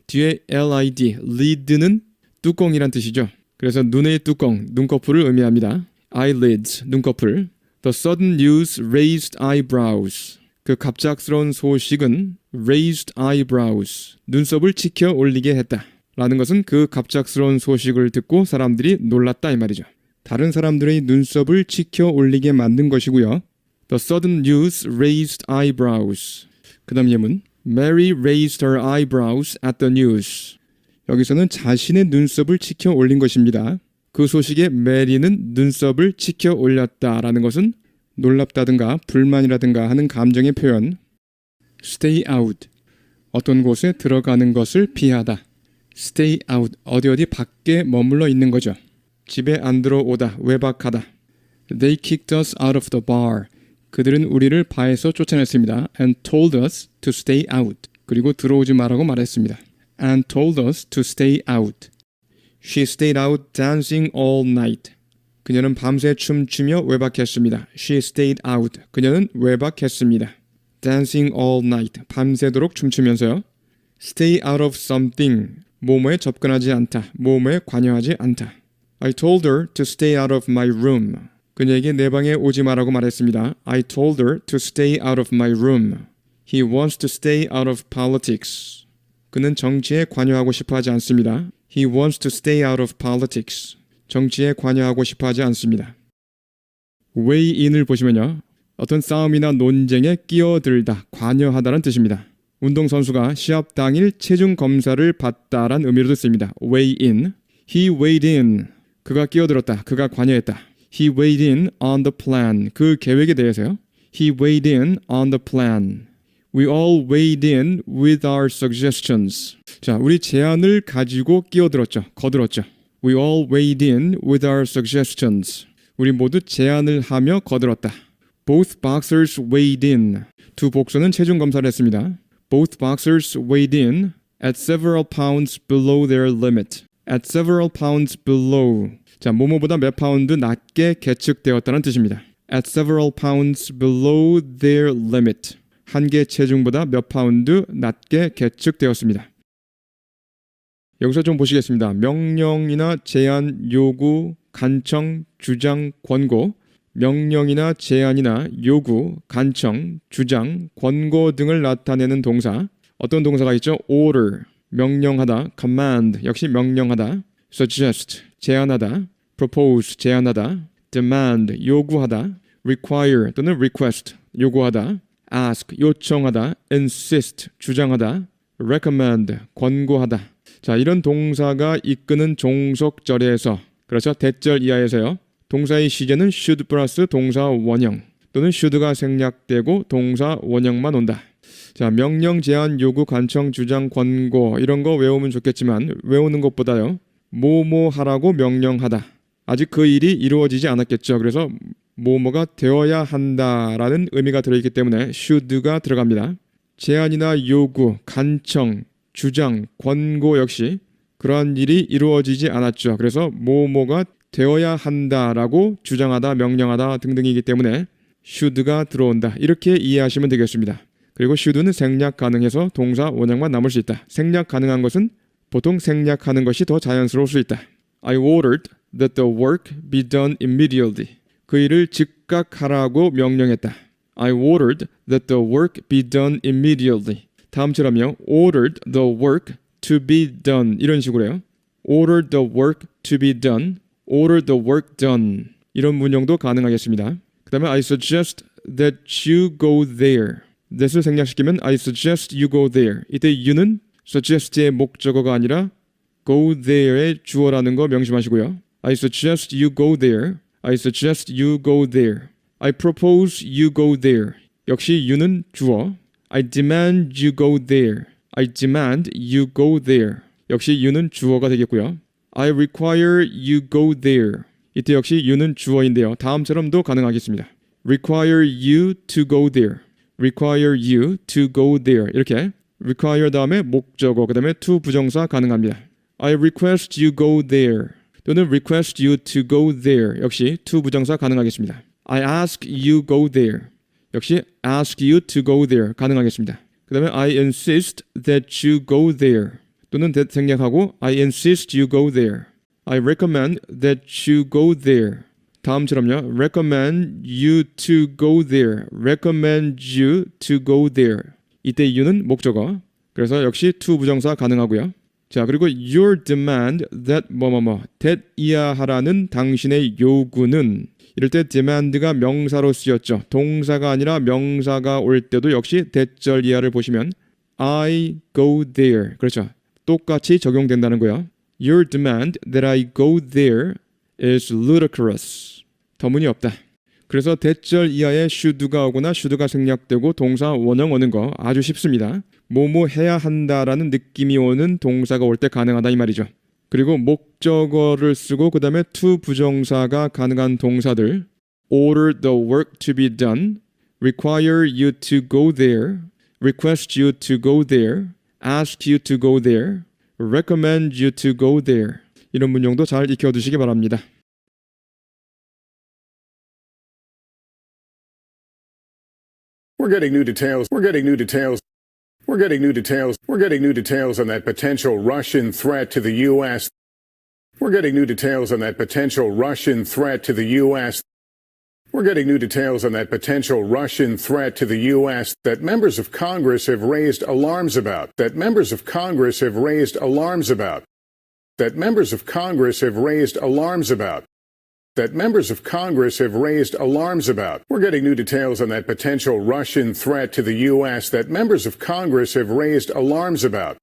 뒤에 lid, lid는 뚜껑이란 뜻이죠. 그래서 눈의 뚜껑, 눈꺼풀을 의미합니다. eyelids, 눈꺼풀. The sudden news raised eyebrows. 그 갑작스러운 소식은 raised eyebrows, 눈썹을 치켜 올리게 했다. 라는 것은 그 갑작스러운 소식을 듣고 사람들이 놀랐다 이 말이죠. 다른 사람들의 눈썹을 치켜 올리게 만든 것이고요. The sudden news raised eyebrows. 그 다음 예문. Mary raised her eyebrows at the news. 여기서는 자신의 눈썹을 치켜 올린 것입니다. 그 소식에 메리는 눈썹을 치켜 올렸다라는 것은 놀랍다든가 불만이라든가 하는 감정의 표현. stay out. 어떤 곳에 들어가는 것을 피하다. stay out. 어디 밖에 머물러 있는 거죠. 집에 안 들어오다, 외박하다. They kicked us out of the bar. 그들은 우리를 바에서 쫓아냈습니다. And told us to stay out. 그리고 들어오지 말라고 말했습니다. And told us to stay out. She stayed out dancing all night. 그녀는 밤새 춤추며 외박했습니다. She stayed out. 그녀는 외박했습니다. Dancing all night. 밤새도록 춤추면서요. Stay out of something. 뭐뭐에 접근하지 않다. 뭐뭐에 관여하지 않다. I told her to stay out of my room. 그녀에게 내 방에 오지 마라고 말했습니다. I told her to stay out of my room. He wants to stay out of politics. 그는 정치에 관여하고 싶어 하지 않습니다. He wants to stay out of politics. 정치에 관여하고 싶어 하지 않습니다. weigh in을 보시면요. 어떤 싸움이나 논쟁에 끼어들다, 관여하다란 뜻입니다. 운동선수가 시합 당일 체중 검사를 받다란 의미로도 쓰입니다. weigh in. He weighed in. 그가 끼어들었다. 그가 관여했다. He weighed in on the plan. 그 계획에 대해서요. He weighed in on the plan. We all weighed in with our suggestions. 자, 우리 제안을 가지고 끼어들었죠. 거들었죠. We all weighed in with our suggestions. 우리 모두 제안을 하며 거들었다. Both boxers weighed in. 두 복서는 체중 검사를 했습니다. Both boxers weighed in at several pounds below their limit. at several pounds below. 자, 뭐뭐보다 몇 파운드 낮게 계측되었다는 뜻입니다. at several pounds below their limit. 한계 체중보다 몇 파운드 낮게 계측되었습니다. 여기서 좀 보시겠습니다. 명령이나 제안, 요구, 간청, 주장, 권고, 명령이나 제안이나 요구, 간청, 주장, 권고 등을 나타내는 동사. 어떤 동사가 있죠? order, 명령하다, command, 역시 명령하다, suggest, 제안하다, propose, 제안하다, demand, 요구하다, require 또는 request, 요구하다, ask, 요청하다, insist, 주장하다, recommend, 권고하다. 자, 이런 동사가 이끄는 종속절에서, 그렇죠? 대절 이하에서요. 동사의 시제는 should 플러스 동사 원형 또는 should가 생략되고 동사 원형만 온다. 자, 명령, 제안, 요구, 간청, 주장, 권고 이런 거 외우면 좋겠지만 외우는 것보다요. 뭐뭐 하라고 명령하다. 아직 그 일이 이루어지지 않았겠죠. 그래서 뭐뭐가 되어야 한다라는 의미가 들어있기 때문에 should가 들어갑니다. 제안이나 요구, 간청, 주장, 권고 역시 그러한 일이 이루어지지 않았죠. 그래서 뭐뭐가 되어야 한다라고 주장하다, 명령하다 등등이기 때문에 should가 들어온다. 이렇게 이해하시면 되겠습니다. 그리고 should는 생략 가능해서 동사 원형만 남을 수 있다. 생략 가능한 것은 보통 생략하는 것이 더 자연스러울 수 있다. I ordered that the work be done immediately. 그 일을 즉각 하라고 명령했다. I ordered that the work be done immediately. 다음처럼요. ordered the work to be done 이런 식으로요. ordered the work to be done, ordered the work done 이런 문형도 가능하겠습니다. 그 다음에 I suggest that you go there. that을 생략시키면 I suggest you go there. 이때 you는 suggest의 목적어가 아니라 go there의 주어라는 거 명심하시고요. I suggest you go there. I suggest you go there. I propose you go there. 역시 you는 주어. I demand you go there. I demand you go there. 역시 you는 주어가 되겠고요. I require you go there. 이때 역시 you는 주어인데요. 다음처럼도 가능하겠습니다. require you to go there. require you to go there. 이렇게 require 다음에 목적어, 그 다음에 to 부정사 가능합니다. I request you go there. 또는 request you to go there. 역시 to 부정사 가능하겠습니다. I ask you go there. 역시 ask you to go there 가능하겠습니다. 그 다음에 I insist that you go there. 또는 that 생략하고 I insist you go there. I recommend that you go there. 다음처럼요. recommend you to go there. recommend you to go there. 이때 you는 목적어. 그래서 역시 to 부정사 가능하고요. 자, 그리고 your demand that 뭐뭐뭐 that 이하하라는 당신의 요구는 이럴 때 demand가 명사로 쓰였죠. 동사가 아니라 명사가 올 때도 역시 대절 이하를 보시면 I go there. 그렇죠. 똑같이 적용된다는 거예요. Your demand that I go there is ludicrous. 터무니없다. 그래서 대절 이하에 should가 오거나 should가 생략되고 동사 원형 오는 거 아주 쉽습니다. 뭐뭐 해야 한다라는 느낌이 오는 동사가 올 때 가능하다 이 말이죠. 그리고 목적어를 쓰고 그 다음에 to 부정사가 가능한 동사들 order the work to be done, require you to go there, request you to go there, ask you to go there, recommend you to go there 이런 문형도 잘 익혀두시기 바랍니다. We're getting new details. We're getting new details. We're getting new details. We're getting new details on that potential Russian threat to the U.S. We're getting new details on that potential Russian threat to the U.S. We're getting new details on that potential Russian threat to the U.S. that members of Congress have raised alarms about. That members of Congress have raised alarms about. That members of Congress have raised alarms about. That members of Congress have raised alarms about. We're getting new details on that potential Russian threat to the U.S. that members of Congress have raised alarms about.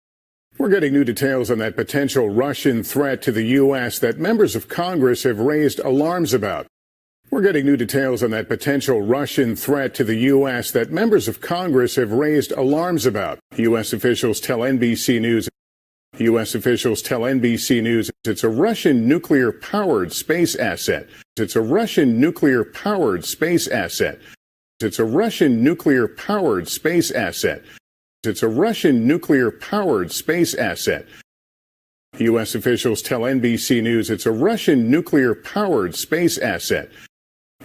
We're getting new details on that potential Russian threat to the U.S. that members of Congress have raised alarms about. We're getting new details on that potential Russian threat to the U.S. that members of Congress have raised alarms about. U.S. officials tell NBC News. U.S. officials tell NBC News it's a Russian nuclear-powered space asset. It's a Russian nuclear-powered space asset. It's a Russian nuclear-powered space asset. It's a Russian nuclear-powered space asset. U.S. officials tell NBC News it's a Russian nuclear-powered space asset.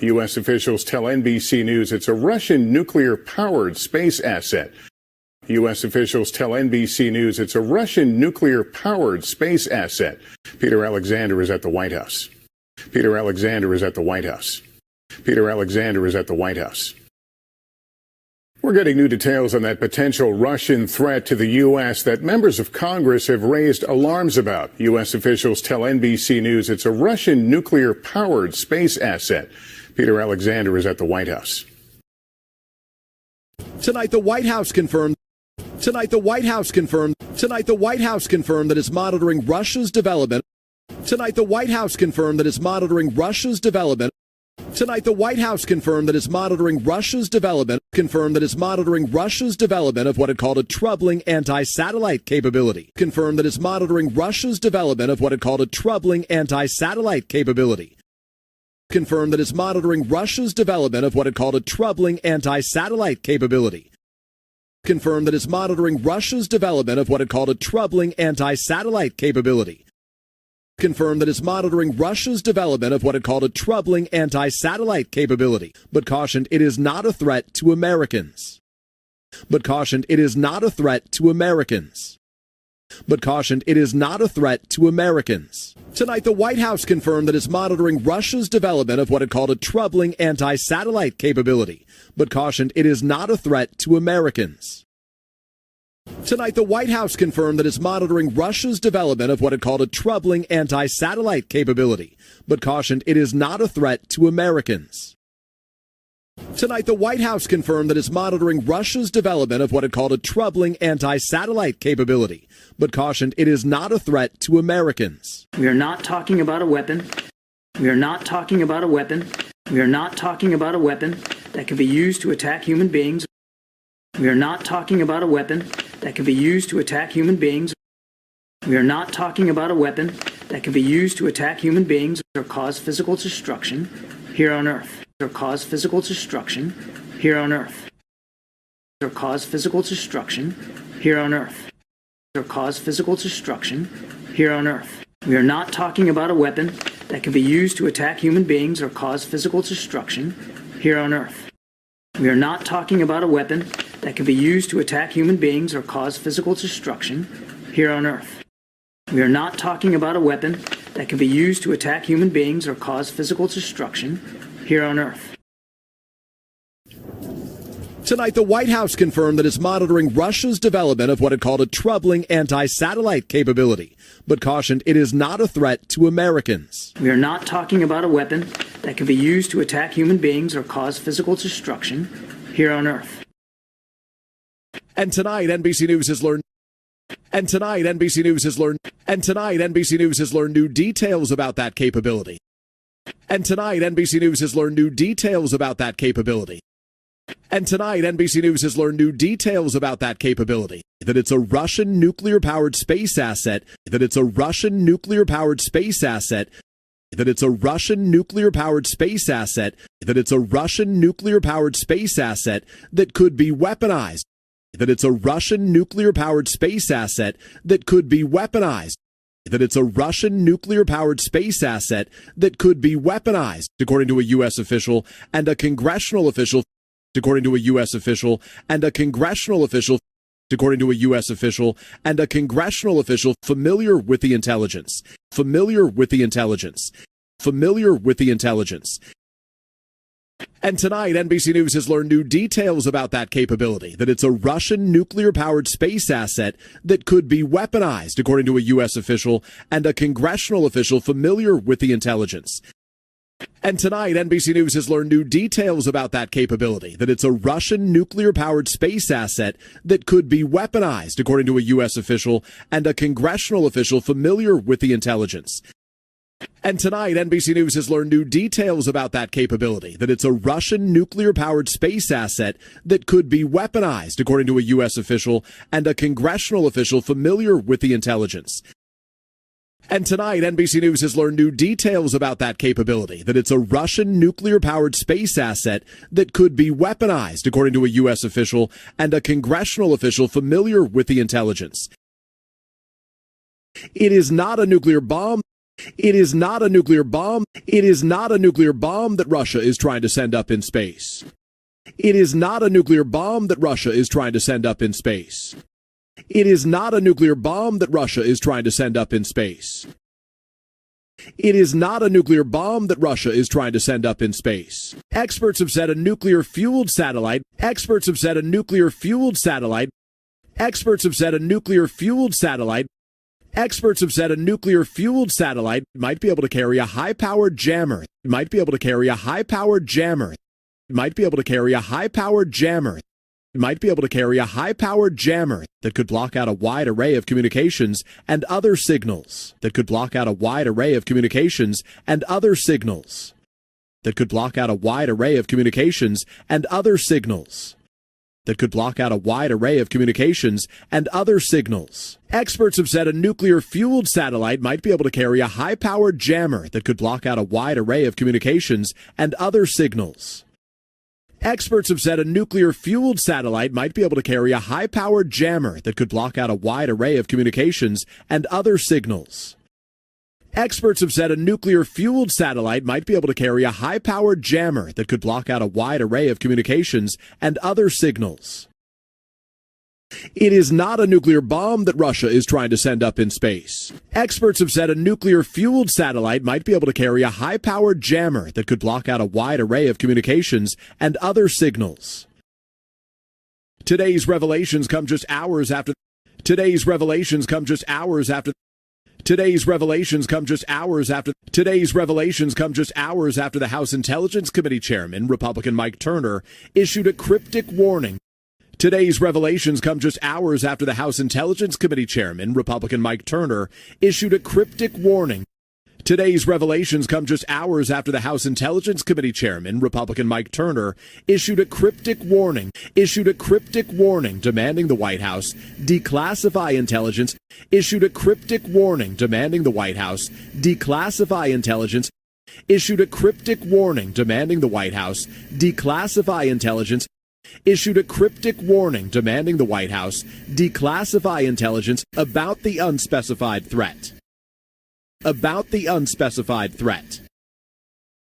U.S. officials tell NBC News it's a Russian nuclear-powered space asset. U.S. officials tell NBC News it's a Russian nuclear-powered space asset. Peter Alexander is at the White House. Peter Alexander is at the White House. Peter Alexander is at the White House. We're getting new details on that potential Russian threat to the U.S. that members of Congress have raised alarms about. U.S. officials tell NBC News it's a Russian nuclear-powered space asset. Peter Alexander is at the White House. Tonight, the White House confirmed that it's monitoring Russia's development. Tonight, the White House confirmed that it's monitoring Russia's development. Tonight, the White House confirmed that it's monitoring Russia's development of what it called a troubling anti-satellite capability. Confirmed that it's monitoring Russia's development of what it called a troubling anti-satellite capability. Confirmed that it's monitoring Russia's development of what it called a troubling anti-satellite capability. Confirmed that it's monitoring Russia's development of what it called a troubling anti-satellite capability. Confirmed that it's monitoring Russia's development of what it called a troubling anti-satellite capability, but cautioned it is not a threat to Americans. But cautioned it is not a threat to Americans. But cautioned it is not a threat to Americans. Tonight, the White House confirmed that it's monitoring Russia's development of what it called a troubling anti-satellite capability, but cautioned it is not a threat to Americans. Tonight, the White House confirmed that it's monitoring Russia's development of what it called a troubling anti-satellite capability, but cautioned it is not a threat to Americans. Tonight, the White House confirmed that it's monitoring Russia's development of what it called a troubling anti-satellite capability, but cautioned it is not a threat to Americans. We are not talking about a weapon. We are not talking about a weapon. We are not talking about a weapon that can be used to attack human beings. We are not talking about a weapon that can be used to attack human beings. We are not talking about a weapon that can be used to attack human beings or cause physical destruction here on Earth. Or cause physical destruction here on Earth. Or cause physical destruction here on Earth. Or cause physical destruction here on Earth. We are not talking about a weapon that can be used to attack human beings or cause physical destruction here on Earth. We are not talking about a weapon that can be used to attack human beings or cause physical destruction here on Earth. We are not talking about a weapon that can be used to attack human beings or cause physical destruction here on Earth. Tonight, the White House confirmed that it's monitoring Russia's development of what it called a troubling anti-satellite capability, but cautioned it is not a threat to Americans. We are not talking about a weapon that can be used to attack human beings or cause physical destruction here on Earth. And tonight, NBC News has learned new details about that capability. And tonight, NBC News has learned new details about that capability. And tonight, NBC News has learned new details about that capability. That it's a Russian nuclear-powered space asset. That it's a Russian nuclear-powered space asset. That it's a Russian nuclear-powered space asset. That it's a Russian nuclear-powered space asset that could be weaponized. That it's a Russian nuclear-powered space asset that could be weaponized. That it's a Russian nuclear-powered space asset that could be weaponized, according to a U.S. official and a congressional official. According to a U.S. official and a congressional official. According to a U.S. official and a congressional official familiar with the intelligence. Familiar with the intelligence. Familiar with the intelligence. And tonight, NBC News has learned new details about that capability, that it's a Russian nuclear-powered space asset that could be weaponized, according to a U.S. official and a congressional official familiar with the intelligence. And tonight, NBC News has learned new details about that capability, that it's a Russian nuclear-powered space asset that could be weaponized, according to a U.S. official and a congressional official familiar with the intelligence. And tonight, NBC News has learned new details about that capability, that it's a Russian nuclear-powered space asset that could be weaponized, according to a U.S. official and a congressional official familiar with the intelligence. And tonight, NBC News has learned new details about that capability, that it's a Russian nuclear-powered space asset that could be weaponized, according to a U.S. official and a congressional official familiar with the intelligence. It is not a nuclear bomb. It is not a nuclear bomb. It is not a nuclear bomb that Russia is trying to send up in space. It is not a nuclear bomb that Russia is trying to send up in space. It is not a nuclear bomb that Russia is trying to send up in space. It is not a nuclear bomb that Russia is trying to send up in space. Experts have said a nuclear-fueled satellite. Experts have said a nuclear-fueled satellite. Experts have said a nuclear-fueled satellite. Experts have said a nuclear-fueled satellite might be able to carry a high-powered jammer. Might be able to carry a high-powered jammer. Might be able to carry a high-powered jammer. Might be able to carry a high-powered jammer that could block out a wide array of communications and other signals. That could block out a wide array of communications and other signals. That could block out a wide array of communications and other signals. That could block out a wide array of communications and other signals. Experts have said a nuclear-fueled satellite might be able to carry a high-powered jammer that could block out a wide array of communications and other signals. Experts have said a nuclear-fueled satellite might be able to carry a high-powered jammer that could block out a wide array of communications and other signals. Experts have said a nuclear-fueled satellite might be able to carry a high-powered jammer that could block out a wide array of communications and other signals. It is not a nuclear bomb that Russia is trying to send up in space. Experts have said a nuclear-fueled satellite might be able to carry a high-powered jammer that could block out a wide array of communications and other signals. Today's revelations come just hours after. Today's revelations come just hours after. Today's revelations come just hours after. Today's revelations come just hours after the House Intelligence Committee Chairman, Republican Mike Turner, issued a cryptic warning. Today's revelations come just hours after the House Intelligence Committee Chairman, Republican Mike Turner, issued a cryptic warning. Today's revelations come just hours after the House Intelligence Committee Chairman, Republican Mike Turner, issued a cryptic warning demanding the White House declassify intelligence. Issued a cryptic warning demanding the White House declassify intelligence. Issued a cryptic warning demanding the White House declassify intelligence. Issued a cryptic warning demanding the White House declassify intelligence about the unspecified threat. About the unspecified threat.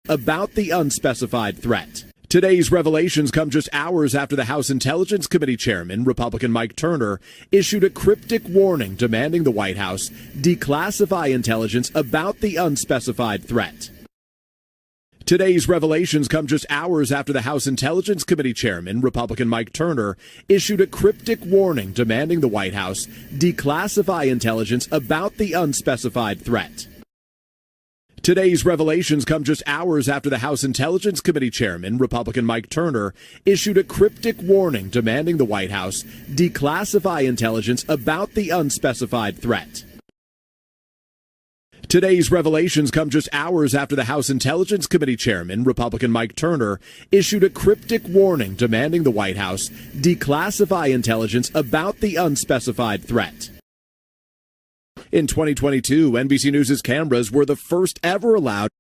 About the unspecified threat. Today's revelations come just hours after the House Intelligence Committee Chairman, Republican Mike Turner, issued a cryptic warning demanding the White House declassify intelligence about the unspecified threat. Today's revelations come just hours after the House Intelligence Committee Chairman, Republican Mike Turner, issued a cryptic warning demanding the White House declassify intelligence about the unspecified threat. Today's revelations come just hours after the House Intelligence Committee Chairman, Republican Mike Turner, issued a cryptic warning demanding the White House declassify intelligence about the unspecified threat. Today's revelations come just hours after the House Intelligence Committee Chairman, Republican Mike Turner, issued a cryptic warning demanding the White House declassify intelligence about the unspecified threat. In 2022, NBC News' cameras were the first ever allowed.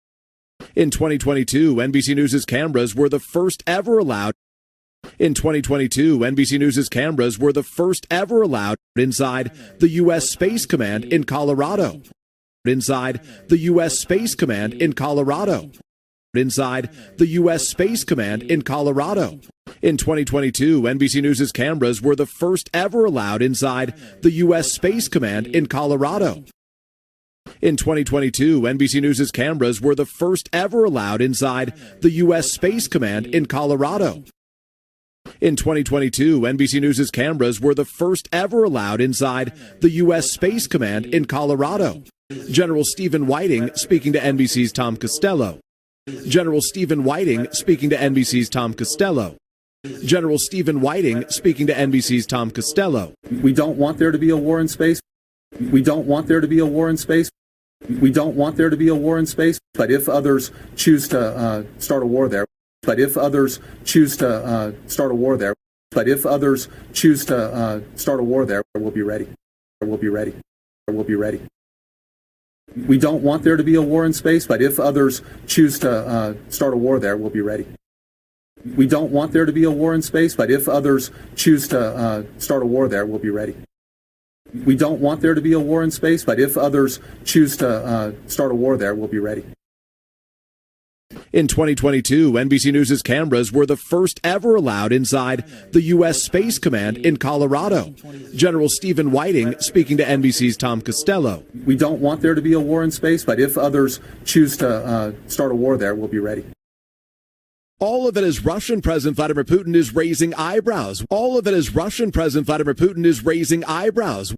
In 2022, NBC News' cameras were the first ever allowed. In 2022, NBC News' cameras were the first ever allowed inside the U.S. Space Command in Colorado. Inside the U.S. Space Command in Colorado. Inside the U.S. Space Command in Colorado. In 2022, NBC News' cameras were the first ever allowed inside the U.S. Space Command in Colorado. In 2022, NBC News' cameras were the first ever allowed inside the U.S. Space Command in Colorado. In 2022, NBC News' cameras were the first ever allowed inside the U.S. Space Command in Colorado. General Stephen Whiting speaking to NBC's Tom Costello. General Stephen Whiting speaking to NBC's Tom Costello. General Stephen Whiting speaking to NBC's Tom Costello. We don't want there to be a war in space. We don't want there to be a war in space. We don't want there to be a war in space. But if others choose to start a war there, but if others choose to start a war there, but if others choose to start a war there, we'll be ready. We'll be ready. We'll be ready. We don't want there to be a war in space, but if others choose to start a war there, we'll be ready. We don't want there to be a war in space, but if others choose to start a war there, we'll be ready. We don't want there to be a war in space, but if others choose to start a war there, we'll be ready. In 2022, NBC News' cameras were the first ever allowed inside the U.S. Space Command in Colorado. General Stephen Whiting speaking to NBC's Tom Costello. We don't want there to be a war in space, but if others choose to start a war there, we'll be ready. All of it as Russian President Vladimir Putin is raising eyebrows. All of it as Russian President Vladimir Putin is raising eyebrows.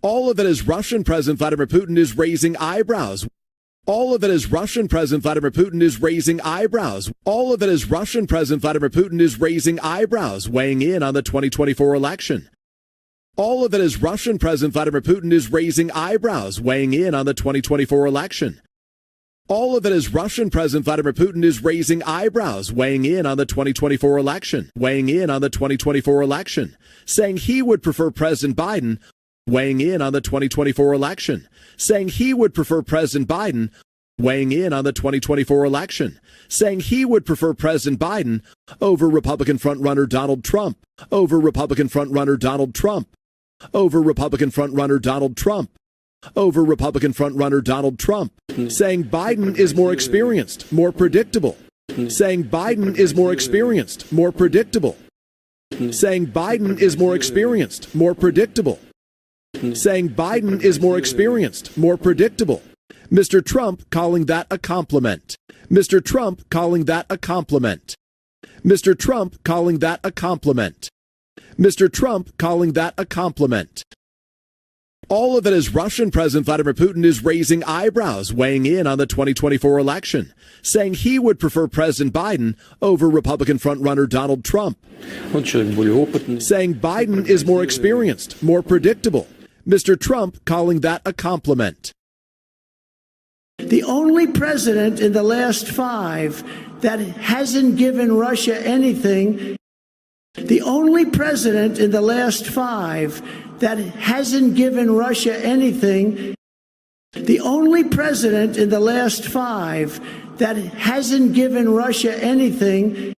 All of it as Russian President Vladimir Putin is raising eyebrows. All of it as Russian President Vladimir Putin is raising eyebrows. All of it as Russian President Vladimir Putin is raising eyebrows, weighing in on the 2024 election. All of it as Russian President Vladimir Putin is raising eyebrows, weighing in on the 2024 election. All of it as Russian President Vladimir Putin is raising eyebrows, weighing in on the 2024 election, weighing in on the 2024 election, saying he would prefer President Biden, weighing in on the 2024 election, saying he would prefer President Biden, weighing in on the 2024 election, saying he would prefer President Biden over Republican frontrunner Donald Trump, over Republican frontrunner Donald Trump, over Republican frontrunner Donald Trump, over Republican frontrunner Donald Trump, saying Biden is more experienced, more predictable, saying Biden is more experienced, more predictable, saying Biden is more experienced, more predictable, saying Biden is more experienced, more predictable. Mr. Trump calling that a compliment. Mr. Trump calling that a compliment. Mr. Trump calling that a compliment. Mr. Trump calling that a compliment. All of it as Russian President Vladimir Putin is raising eyebrows, weighing in on the 2024 election, saying he would prefer President Biden over Republican frontrunner Donald Trump, saying Biden is more experienced, more predictable. Mr. Trump calling that a compliment. The only president in the last 5 that hasn't given Russia anything, the only president in the last 5 that hasn't given Russia anything, the only president in the last 5 that hasn't given Russia anything,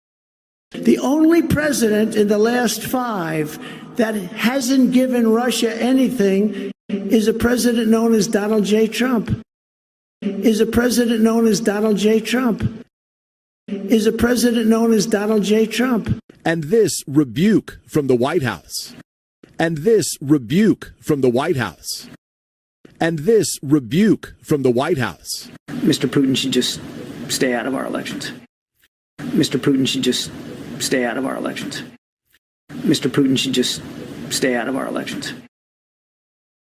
the only president in the last 5 that hasn't given Russia anything is a president known as Donald J. Trump. Is a president known as Donald J. Trump. Is a president known as Donald J. Trump. And this rebuke from the White House. And this rebuke from the White House. And this rebuke from the White House. Mr. Putin should just stay out of our elections. Mr. Putin should just stay out of our elections. Mr. Putin should just stay out of our elections.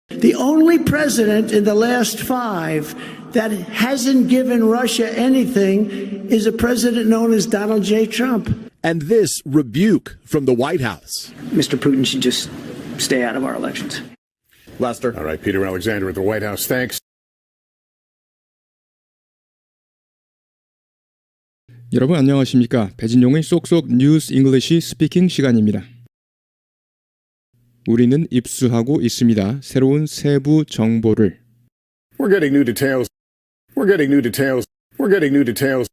The only president in the last 5 that hasn't given Russia anything is a president known as Donald J. Trump. And this rebuke from the White House. Mr. Putin should just stay out of our elections. Lester. All right, Peter Alexander at the White House. Thanks. 여러분 안녕하십니까? 배진용의 쏙쏙 뉴스 잉글리시 스피킹 시간입니다. 우리는 입수하고 있습니다. 새로운 세부 정보를. We're getting new details. We're getting new details. We're getting new details.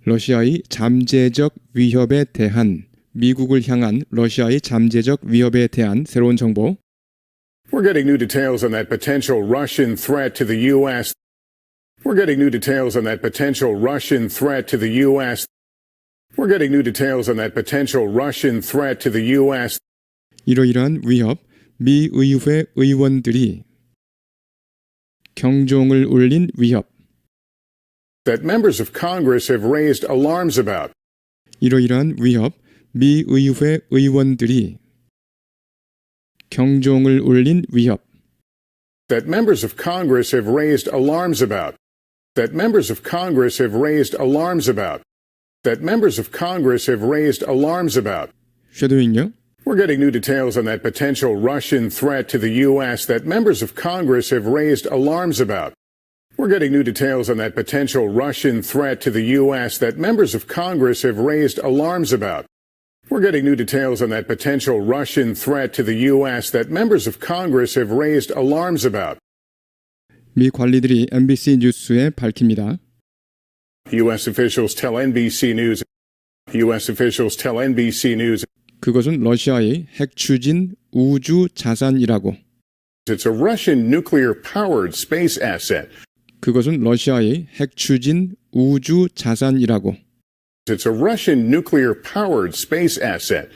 러시아의 잠재적 위협에 대한 미국을 향한 러시아의 잠재적 위협에 대한 새로운 정보. We're getting new details on that potential Russian threat to the U.S. We're getting new details on that potential Russian threat to the U.S. We're getting new details on that potential Russian threat to the U.S. 이러이러한 위협, 미 의회 의원들이 경종을 울린 위협. That members of Congress have raised alarms about. 이러이러한 위협, 미 의회 의원들이 경종을 울린 위협. That members of Congress have raised alarms about. That members of Congress have raised alarms about. That members of Congress have raised alarms about. 쉐도잉요? We're getting new details on that potential Russian threat to the U.S. that members of Congress have raised alarms about. We're getting new details on that potential Russian threat to the U.S. that members of Congress have raised alarms about. We're getting new details on that potential Russian threat to the U.S. that members of Congress have raised alarms about. 미 관리들이 NBC 뉴스에 밝힙니다. U.S. officials tell NBC News. U.S. officials tell NBC News. 그것은 러시아의 핵 추진 우주 자산이라고. It's a Russian nuclear-powered space asset. 그것은 러시아의 핵 추진 우주 자산이라고. It's a Russian nuclear-powered space asset.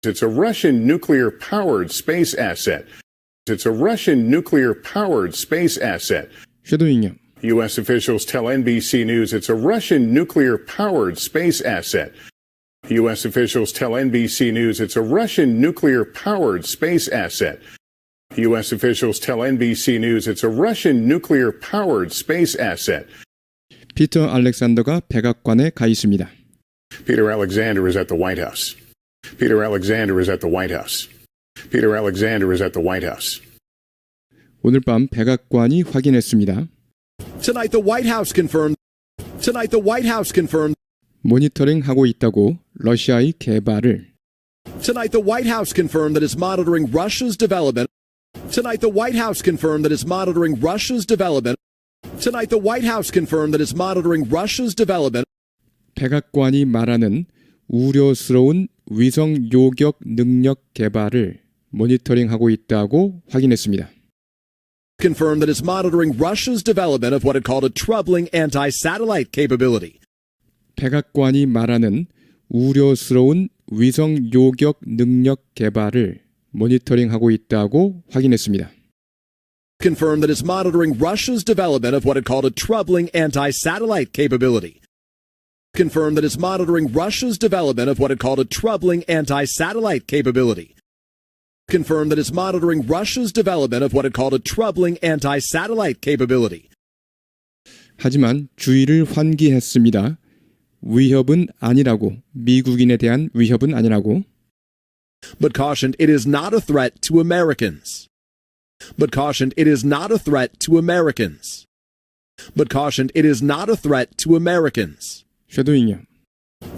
It's a Russian nuclear-powered space asset. It's a Russian nuclear-powered space asset. 쉐도잉요. U.S. officials tell NBC News it's a Russian nuclear-powered space asset. U.S. officials tell NBC News it's a Russian nuclear-powered space asset. U.S. officials tell NBC News it's a Russian nuclear-powered space asset. 피터 알렉산더가 백악관에 가 있습니다. Peter Alexander is at the White House. Peter Alexander is at the White House. Peter Alexander is at the White House. 오늘 밤 백악관이 확인했습니다. Tonight, the White House confirmed. Tonight, the White House confirmed. 모니터링하고 있다고 러시아의 개발을. Tonight, the White House confirmed that it's monitoring Russia's development. Tonight, the White House confirmed that it's monitoring Russia's development. Tonight, the White House confirmed that it's monitoring Russia's development. 백악관이 말하는 우려스러운 위성 요격 능력 개발을 모니터링하고 있다고 확인했습니다. Confirmed that it's monitoring Russia's development of what it called a troubling anti-satellite capability. 백악관이 말하는 우려스러운 위성 요격 능력 개발을 모니터링하고 있다고 확인했습니다. Confirmed that it's monitoring Russia's development of what it called a troubling anti-satellite capability. Confirmed that it's monitoring Russia's development of what it called a troubling anti-satellite capability. Confirmed that it's monitoring Russia's development of what it called a troubling anti-satellite capability. 하지만 주의를 환기했습니다. 위협은 아니라고, 미국인에 대한 위협은 아니라고. But cautioned it is not a threat to Americans. But cautioned it is not a threat to Americans. But cautioned it is not a threat to Americans. 쉐도잉요.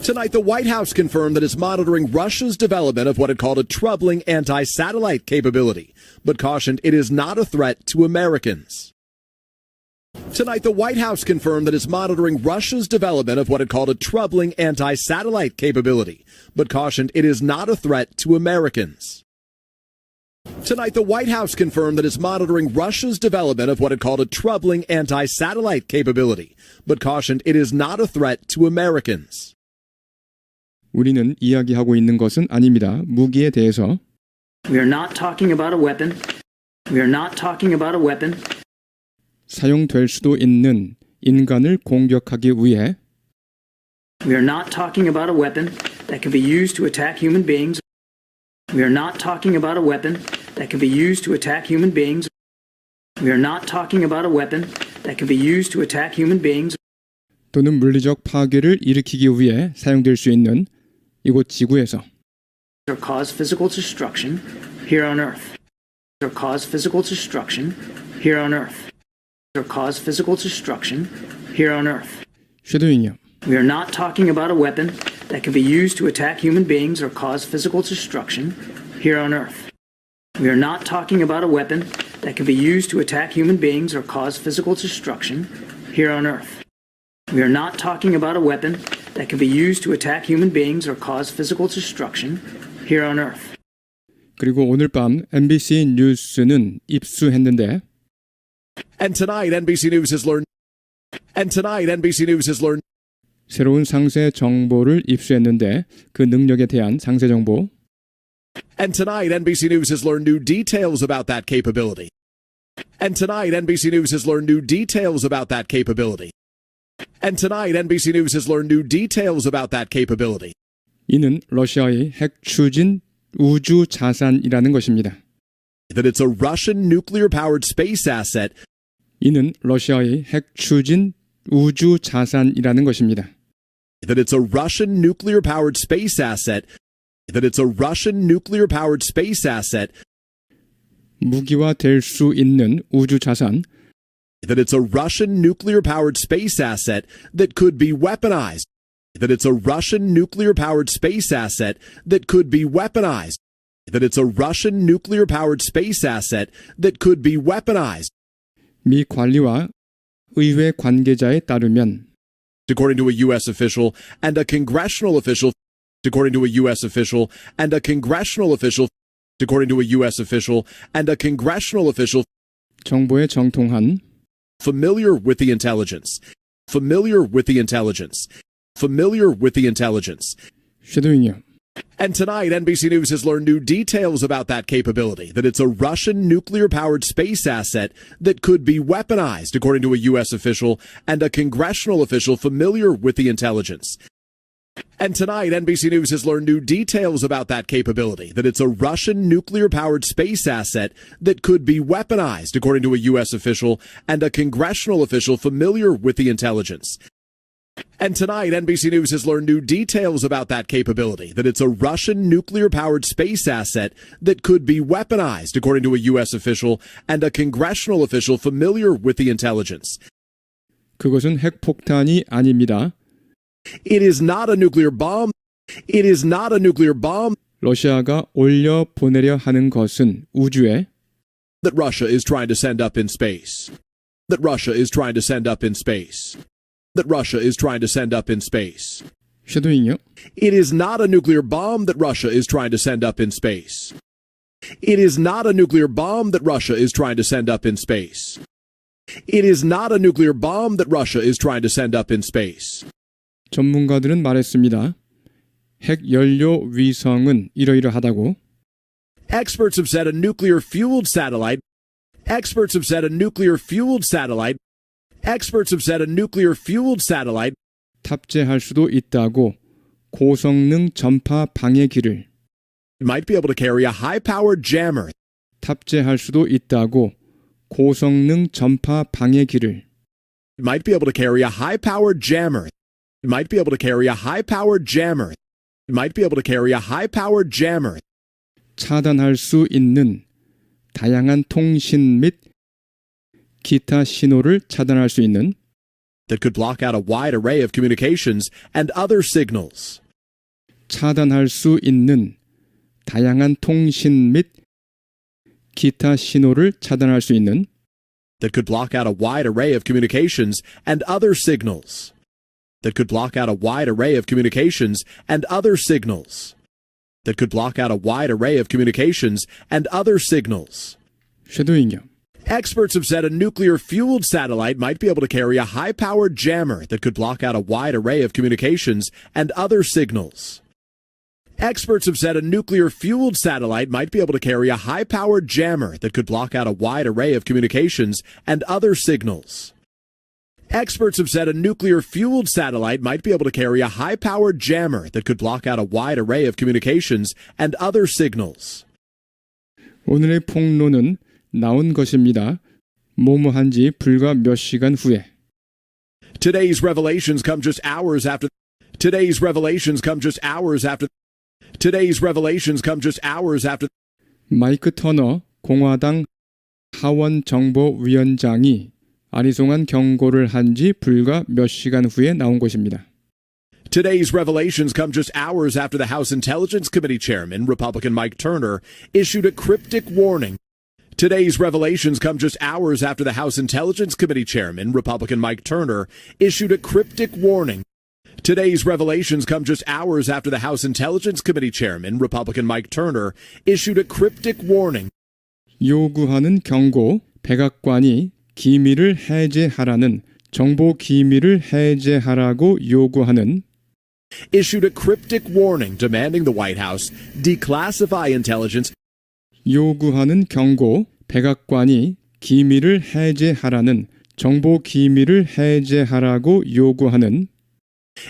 Tonight, the White House confirmed that it's monitoring Russia's development of what it called a troubling anti-satellite capability, but cautioned it is not a threat to Americans. Tonight, the White House confirmed that it's monitoring Russia's development of what it called a troubling anti-satellite capability, but cautioned it is not a threat to Americans. Tonight, the White House confirmed that it's monitoring Russia's development of what it called a troubling anti-satellite capability, but cautioned it is not a threat to Americans. 우리는 이야기하고 있는 것은 아닙니다. 무기에 대해서. We are not talking about a weapon. We are not talking about a weapon. 사용될 수도 있는 인간을 공격하기 위해. We are not talking about a weapon that can be used to attack human beings. We are not talking about a weapon that can be used to attack human beings. We are not talking about a weapon that can be used to attack human beings. 또는 물리적 파괴를 일으키기 위해 사용될 수 있는 이곳 지구에서. Or cause physical destruction here on Earth. Or cause physical destruction here on Earth. Or cause physical destruction here on Earth. 쉐도잉요. We are not talking about a weapon that can be used to attack human beings or cause physical destruction here on Earth. We are not talking about a weapon that can be used to attack human beings or cause physical destruction here on Earth. We are not talking about a weapon that can be used to attack human beings or cause physical destruction here on Earth. 그리고 오늘 밤 MBC 뉴스는 입수했는데 And tonight, NBC News has learned. And tonight, NBC News has learned. 새로운 상세 정보를 입수했는데 그 능력에 대한 상세 정보. And tonight, NBC News has learned new details about that capability. And tonight, NBC News has learned new details about that capability. And tonight, NBC News has learned new details about that capability. 이는 러시아의 핵 추진 우주 자산이라는 것입니다. That it's a Russian nuclear-powered space asset. 이는 러시아의 핵 추진 우주 자산이라는 것입니다. That it's a Russian nuclear-powered space asset. That it's a Russian nuclear-powered space asset. 무기화 될 수 있는 우주 자산. That it's a Russian nuclear-powered space asset that could be weaponized. That it's a Russian nuclear-powered space asset that could be weaponized. That it's a Russian nuclear-powered space asset that could be weaponized. 미 관리와 의회 관계자에 따르면 According to a U.S. official and a congressional official. According to a U.S. official and a congressional official. according to a U.S. official and a congressional official 정보에 정통한 familiar with the intelligence. Familiar with the intelligence. Familiar with the intelligence. 쉐도잉이요. And tonight, NBC News has learned new details about that capability, that it's a Russian nuclear-powered space asset that could be weaponized, according to a U.S. official and a congressional official familiar with the intelligence. And tonight, NBC News has learned new details about that capability, that it's a Russian nuclear-powered space asset that could be weaponized, according to a U.S. official and a congressional official familiar with the intelligence. And tonight, NBC News has learned new details about that capability, that it's a Russian nuclear-powered space asset that could be weaponized, according to a U.S. official and a congressional official familiar with the intelligence. 그것은 핵폭탄이 아닙니다. It is not a nuclear bomb. It is not a nuclear bomb 러시아가 올려 보내려 하는 것은 우주에 that Russia is trying to send up in space. That Russia is trying to send up in space. That Russia is trying to send up in space. 쉐도잉이요. It is not a nuclear bomb that Russia is trying to send up in space. It is not a nuclear bomb that Russia is trying to send up in space. It is not a nuclear bomb that Russia is trying to send up in space. 전문가들은 말했습니다. 핵 연료 위성은 이러이러하다고. Experts have said a nuclear-fueled satellite. Experts have said a nuclear-fueled satellite. Experts have said a nuclear-fueled satellite 탑재할 수도 있다고. 고성능 전파 방해기를 might be able to carry a high-powered jammer. 탑재할 수도 있다고. 고성능 전파 방해기를 Might be able to carry a high-powered jammer. Might be able to carry a high-powered jammer. Might be able to carry a high-powered jammer 차단할 수 있는 다양한 통신 및 기타 신호를 차단할 수 있는 that could block out a wide array of communications and other signals. 차단할 수 있는 다양한 통신 및 기타 신호를 차단할 수 있는 That could block out a wide array of communications and other signals. That could block out a wide array of communications and other signals. That could block out a wide array of communications and other signals. 쉐도잉이요. Experts have said a nuclear-fueled satellite might be able to carry a high-powered jammer that could block out a wide array of communications and other signals. Experts have said a nuclear-fueled satellite might be able to carry a high-powered jammer that could block out a wide array of communications and other signals. Experts have said a nuclear-fueled satellite might be able to carry a high-powered jammer that could block out a wide array of communications and other signals. 오늘의 폭로는 나온 것입니다. 뭐뭐한지 불과 몇 시간 후에 Today's revelations come just hours after. Today's revelations come just hours after. Today's revelations come just hours after. 마이크 터너 공화당 하원정보위원장이 아리송한 경고를 한 지 불과 몇 시간 후에 나온 것입니다. Today's revelations come just hours after the House Intelligence Committee Chairman, Republican Mike Turner, issued a cryptic warning. Today's revelations come just hours after the House Intelligence Committee Chairman, Republican Mike Turner, issued a cryptic warning. Today's revelations come just hours after the House Intelligence Committee Chairman, Republican Mike Turner, issued a cryptic warning. 요구하는 경고, 백악관이 기밀을 해제하라는 정보 기밀을 해제하라고 요구하는 Issued a cryptic warning demanding the White House declassify intelligence. 요구하는 경고, 백악관이 기밀을 해제하라는 정보 기밀을 해제하라고 요구하는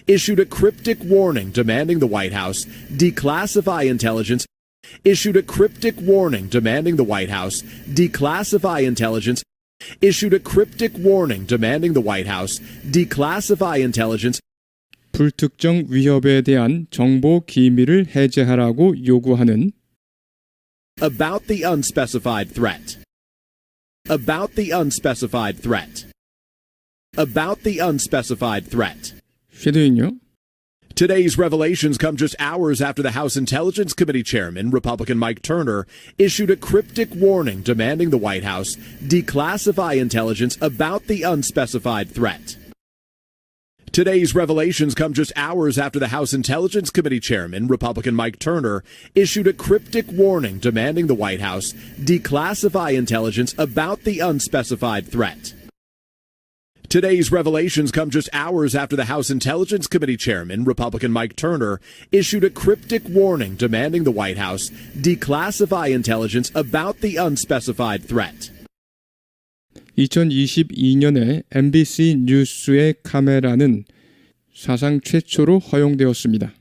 Issued a cryptic warning demanding the White House declassify intelligence. Issued a cryptic warning demanding the White House declassify intelligence. Issued a cryptic warning demanding the White House declassify intelligence. 불특정 위협에 대한 정보 기밀을 해제하라고 요구하는 About the unspecified threat. About the unspecified threat. About the unspecified threat. 쉐도잉요. Today's revelations come just hours after the House Intelligence Committee Chairman, Republican Mike Turner, issued a cryptic warning demanding the White House declassify intelligence about the unspecified threat. Today's revelations come just hours after the House Intelligence Committee chairman, Republican Mike Turner, issued a cryptic warning demanding the White House declassify intelligence about the unspecified threat. Today's revelations come just hours after the House Intelligence Committee chairman, Republican Mike Turner, issued a cryptic warning demanding the White House declassify intelligence about the unspecified threat. 2022년에 MBC 뉴스의 카메라는 사상 최초로 허용되었습니다.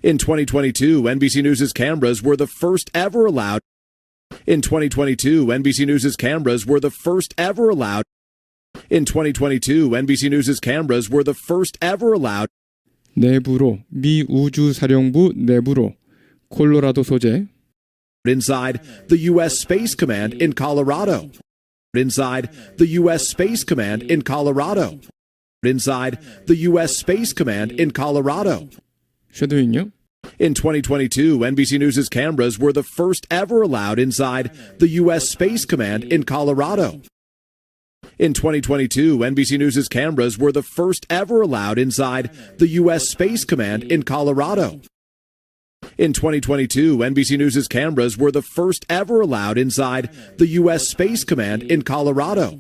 In 2022, NBC News' cameras were the first ever allowed. In 2022, NBC News' cameras were the first ever allowed. In 2022, NBC News' cameras were the first ever allowed. 내부로 미 우주사령부 내부로 콜로라도 소재 Inside the U.S. Space Command in Colorado. Inside the U.S. Space Command in Colorado. Inside the U.S. Space Command in Colorado. 쉐도잉요. In 2022, NBC News' cameras were the first ever allowed inside the U.S. Space Command in Colorado. In 2022, NBC News' cameras were the first ever allowed inside the U.S. Space Command in Colorado. In 2022, NBC News' cameras were the first ever allowed inside the U.S. Space Command in Colorado.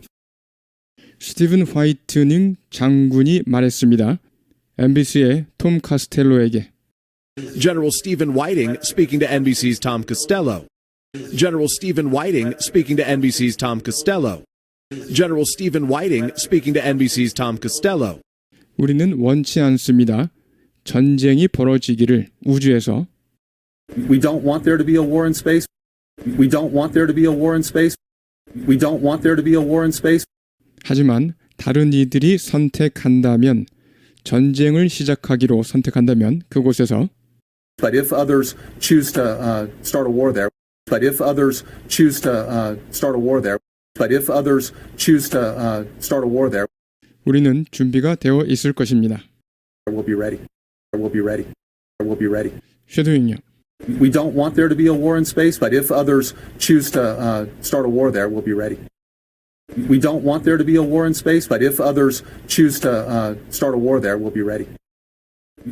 스티븐 화이트닝 장군이 말했습니다. MBC의 톰 카스텔로에게 General Stephen Whiting speaking to NBC's Tom Costello. General Stephen Whiting speaking to NBC's Tom Costello. General Stephen Whiting speaking to NBC's Tom Costello. 우리는 원치 않습니다. 전쟁이 벌어지기를 우주에서 We don't want there to be a war in space. We don't want there to be a war in space. We don't want there to be a war in space. 하지만 다른 이들이 선택한다면 전쟁을 시작하기로 선택한다면 그곳에서 But if others choose to start a war there, but if others choose to start a war there, but if others choose to start a war there, 우리는 준비가 되어 있을 것입니다. we'll be ready. We'll be ready. We'll be ready. 쉐도잉요. We don't want there to be a war in space, but if others choose to start a war there, we'll be ready. We don't want there to be a war in space, but if others choose to start a war there, we'll be ready.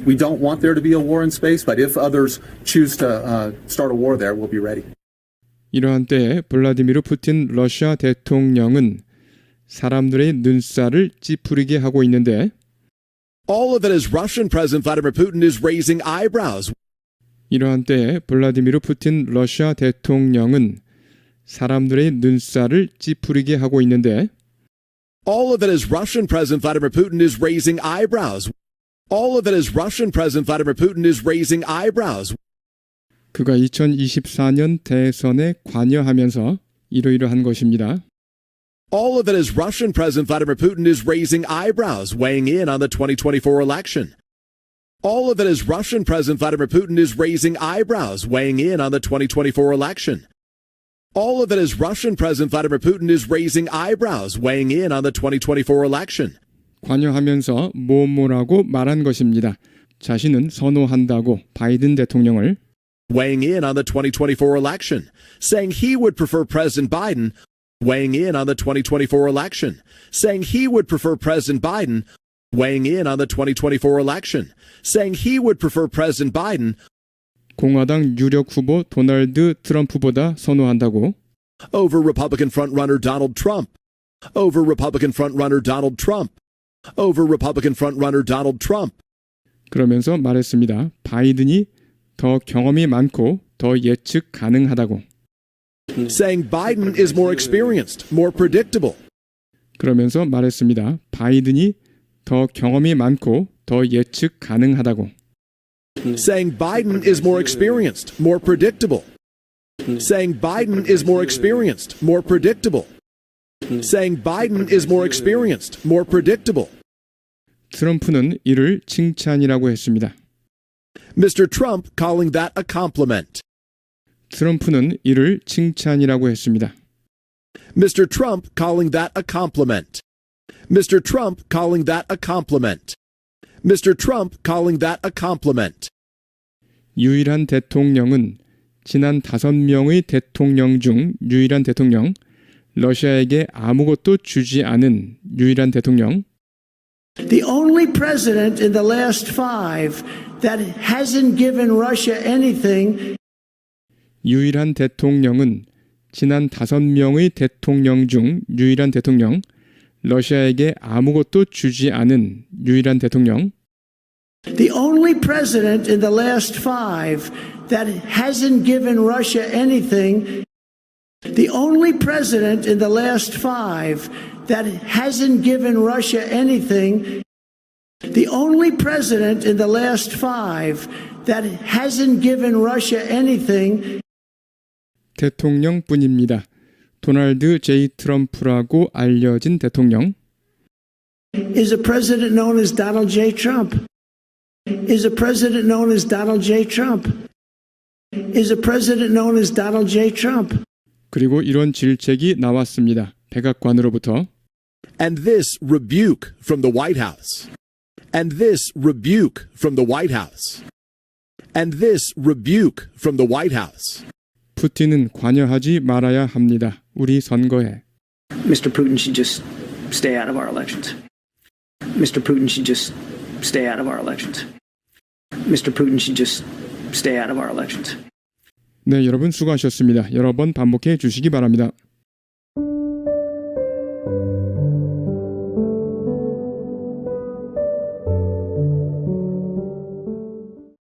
We don't want there to be a war in space, but if others choose to start a war there, we'll be ready. 이러한 때에 블라디미르 푸틴 러시아 대통령은 사람들의 눈살을 찌푸리게 하고 있는데 All of it as Russian President Vladimir Putin is raising eyebrows. 이러한 때에 블라디미르 푸틴 러시아 대통령은 사람들의 눈살을 찌푸리게 하고 있는데 All of it as Russian President Vladimir Putin is raising eyebrows. All of it as Russian President Vladimir Putin is raising eyebrows. 그가 2024년 대선에 관여하면서 이러이러한 것입니다. All of it as Russian President Vladimir Putin is raising eyebrows, weighing in on the 2024 election. All of it as Russian President Vladimir Putin is raising eyebrows, weighing in on the 2024 election. All of it as Russian President Vladimir Putin is raising eyebrows, weighing in on the 2024 election. 관여하면서 뭐뭐라고 말한 것입니다. 자신은 선호한다고 바이든 대통령을 weighing in on the 2024 election, saying he would prefer President Biden, weighing in on the 2024 election, saying he would prefer President Biden, weighing in on the 2024 election, saying he would prefer President Biden, 공화당 유력 후보 도널드 트럼프보다 선호한다고 over Republican frontrunner Donald Trump, over Republican frontrunner Donald Trump, over Republican frontrunner Donald Trump. 그러면서 말했습니다. 바이든이 더 경험이 많고 더 예측 가능하다고. Saying Biden is more experienced, more predictable. 그러면서 말했습니다. 바이든이 더 경험이 많고 더 예측 가능하다고. Saying Biden is more experienced, more predictable. Saying Biden is more experienced, more predictable. Saying Biden is more experienced, more predictable. 트럼프는 이를 칭찬이라고 했습니다. Mr. Trump calling that a compliment. 트럼프는 이를 칭찬이라고 했습니다. Mr. Trump calling that a compliment. Mr. Trump calling that a compliment. Mr. Trump calling that a compliment. 유일한 대통령은 지난 5명의 대통령 중 유일한 대통령, 러시아에게 아무것도 주지 않은 유일한 대통령, The only president in the last 5 that hasn't given Russia anything 유일한 대통령은 지난 5명의 대통령 중 유일한 대통령, 러시아에게 아무것도 주지 않은 유일한 대통령, The only president in the last 5 that hasn't given Russia anything. The only president in the last 5 that hasn't given Russia anything. The only president in the last 5 that hasn't given Russia anything. 대통령뿐입니다. 도널드 J. 트럼프라고 알려진 대통령, Is a president known as Donald J. Trump? Is a president known as Donald J. Trump? Is a president known as Donald J. Trump? 그리고 이런 질책이 나왔습니다. 백악관으로부터. And this rebuke from the White House. And this rebuke from the White House. And this rebuke from the White House. 푸틴은 관여하지 말아야 합니다. 우리 선거에. Mr. Putin should just stay out of our elections. Mr. Putin should just stay out of our elections. Mr. Putin should just stay out of our elections. 네, 여러분 수고하셨습니다. 여러 번 반복해 주시기 바랍니다.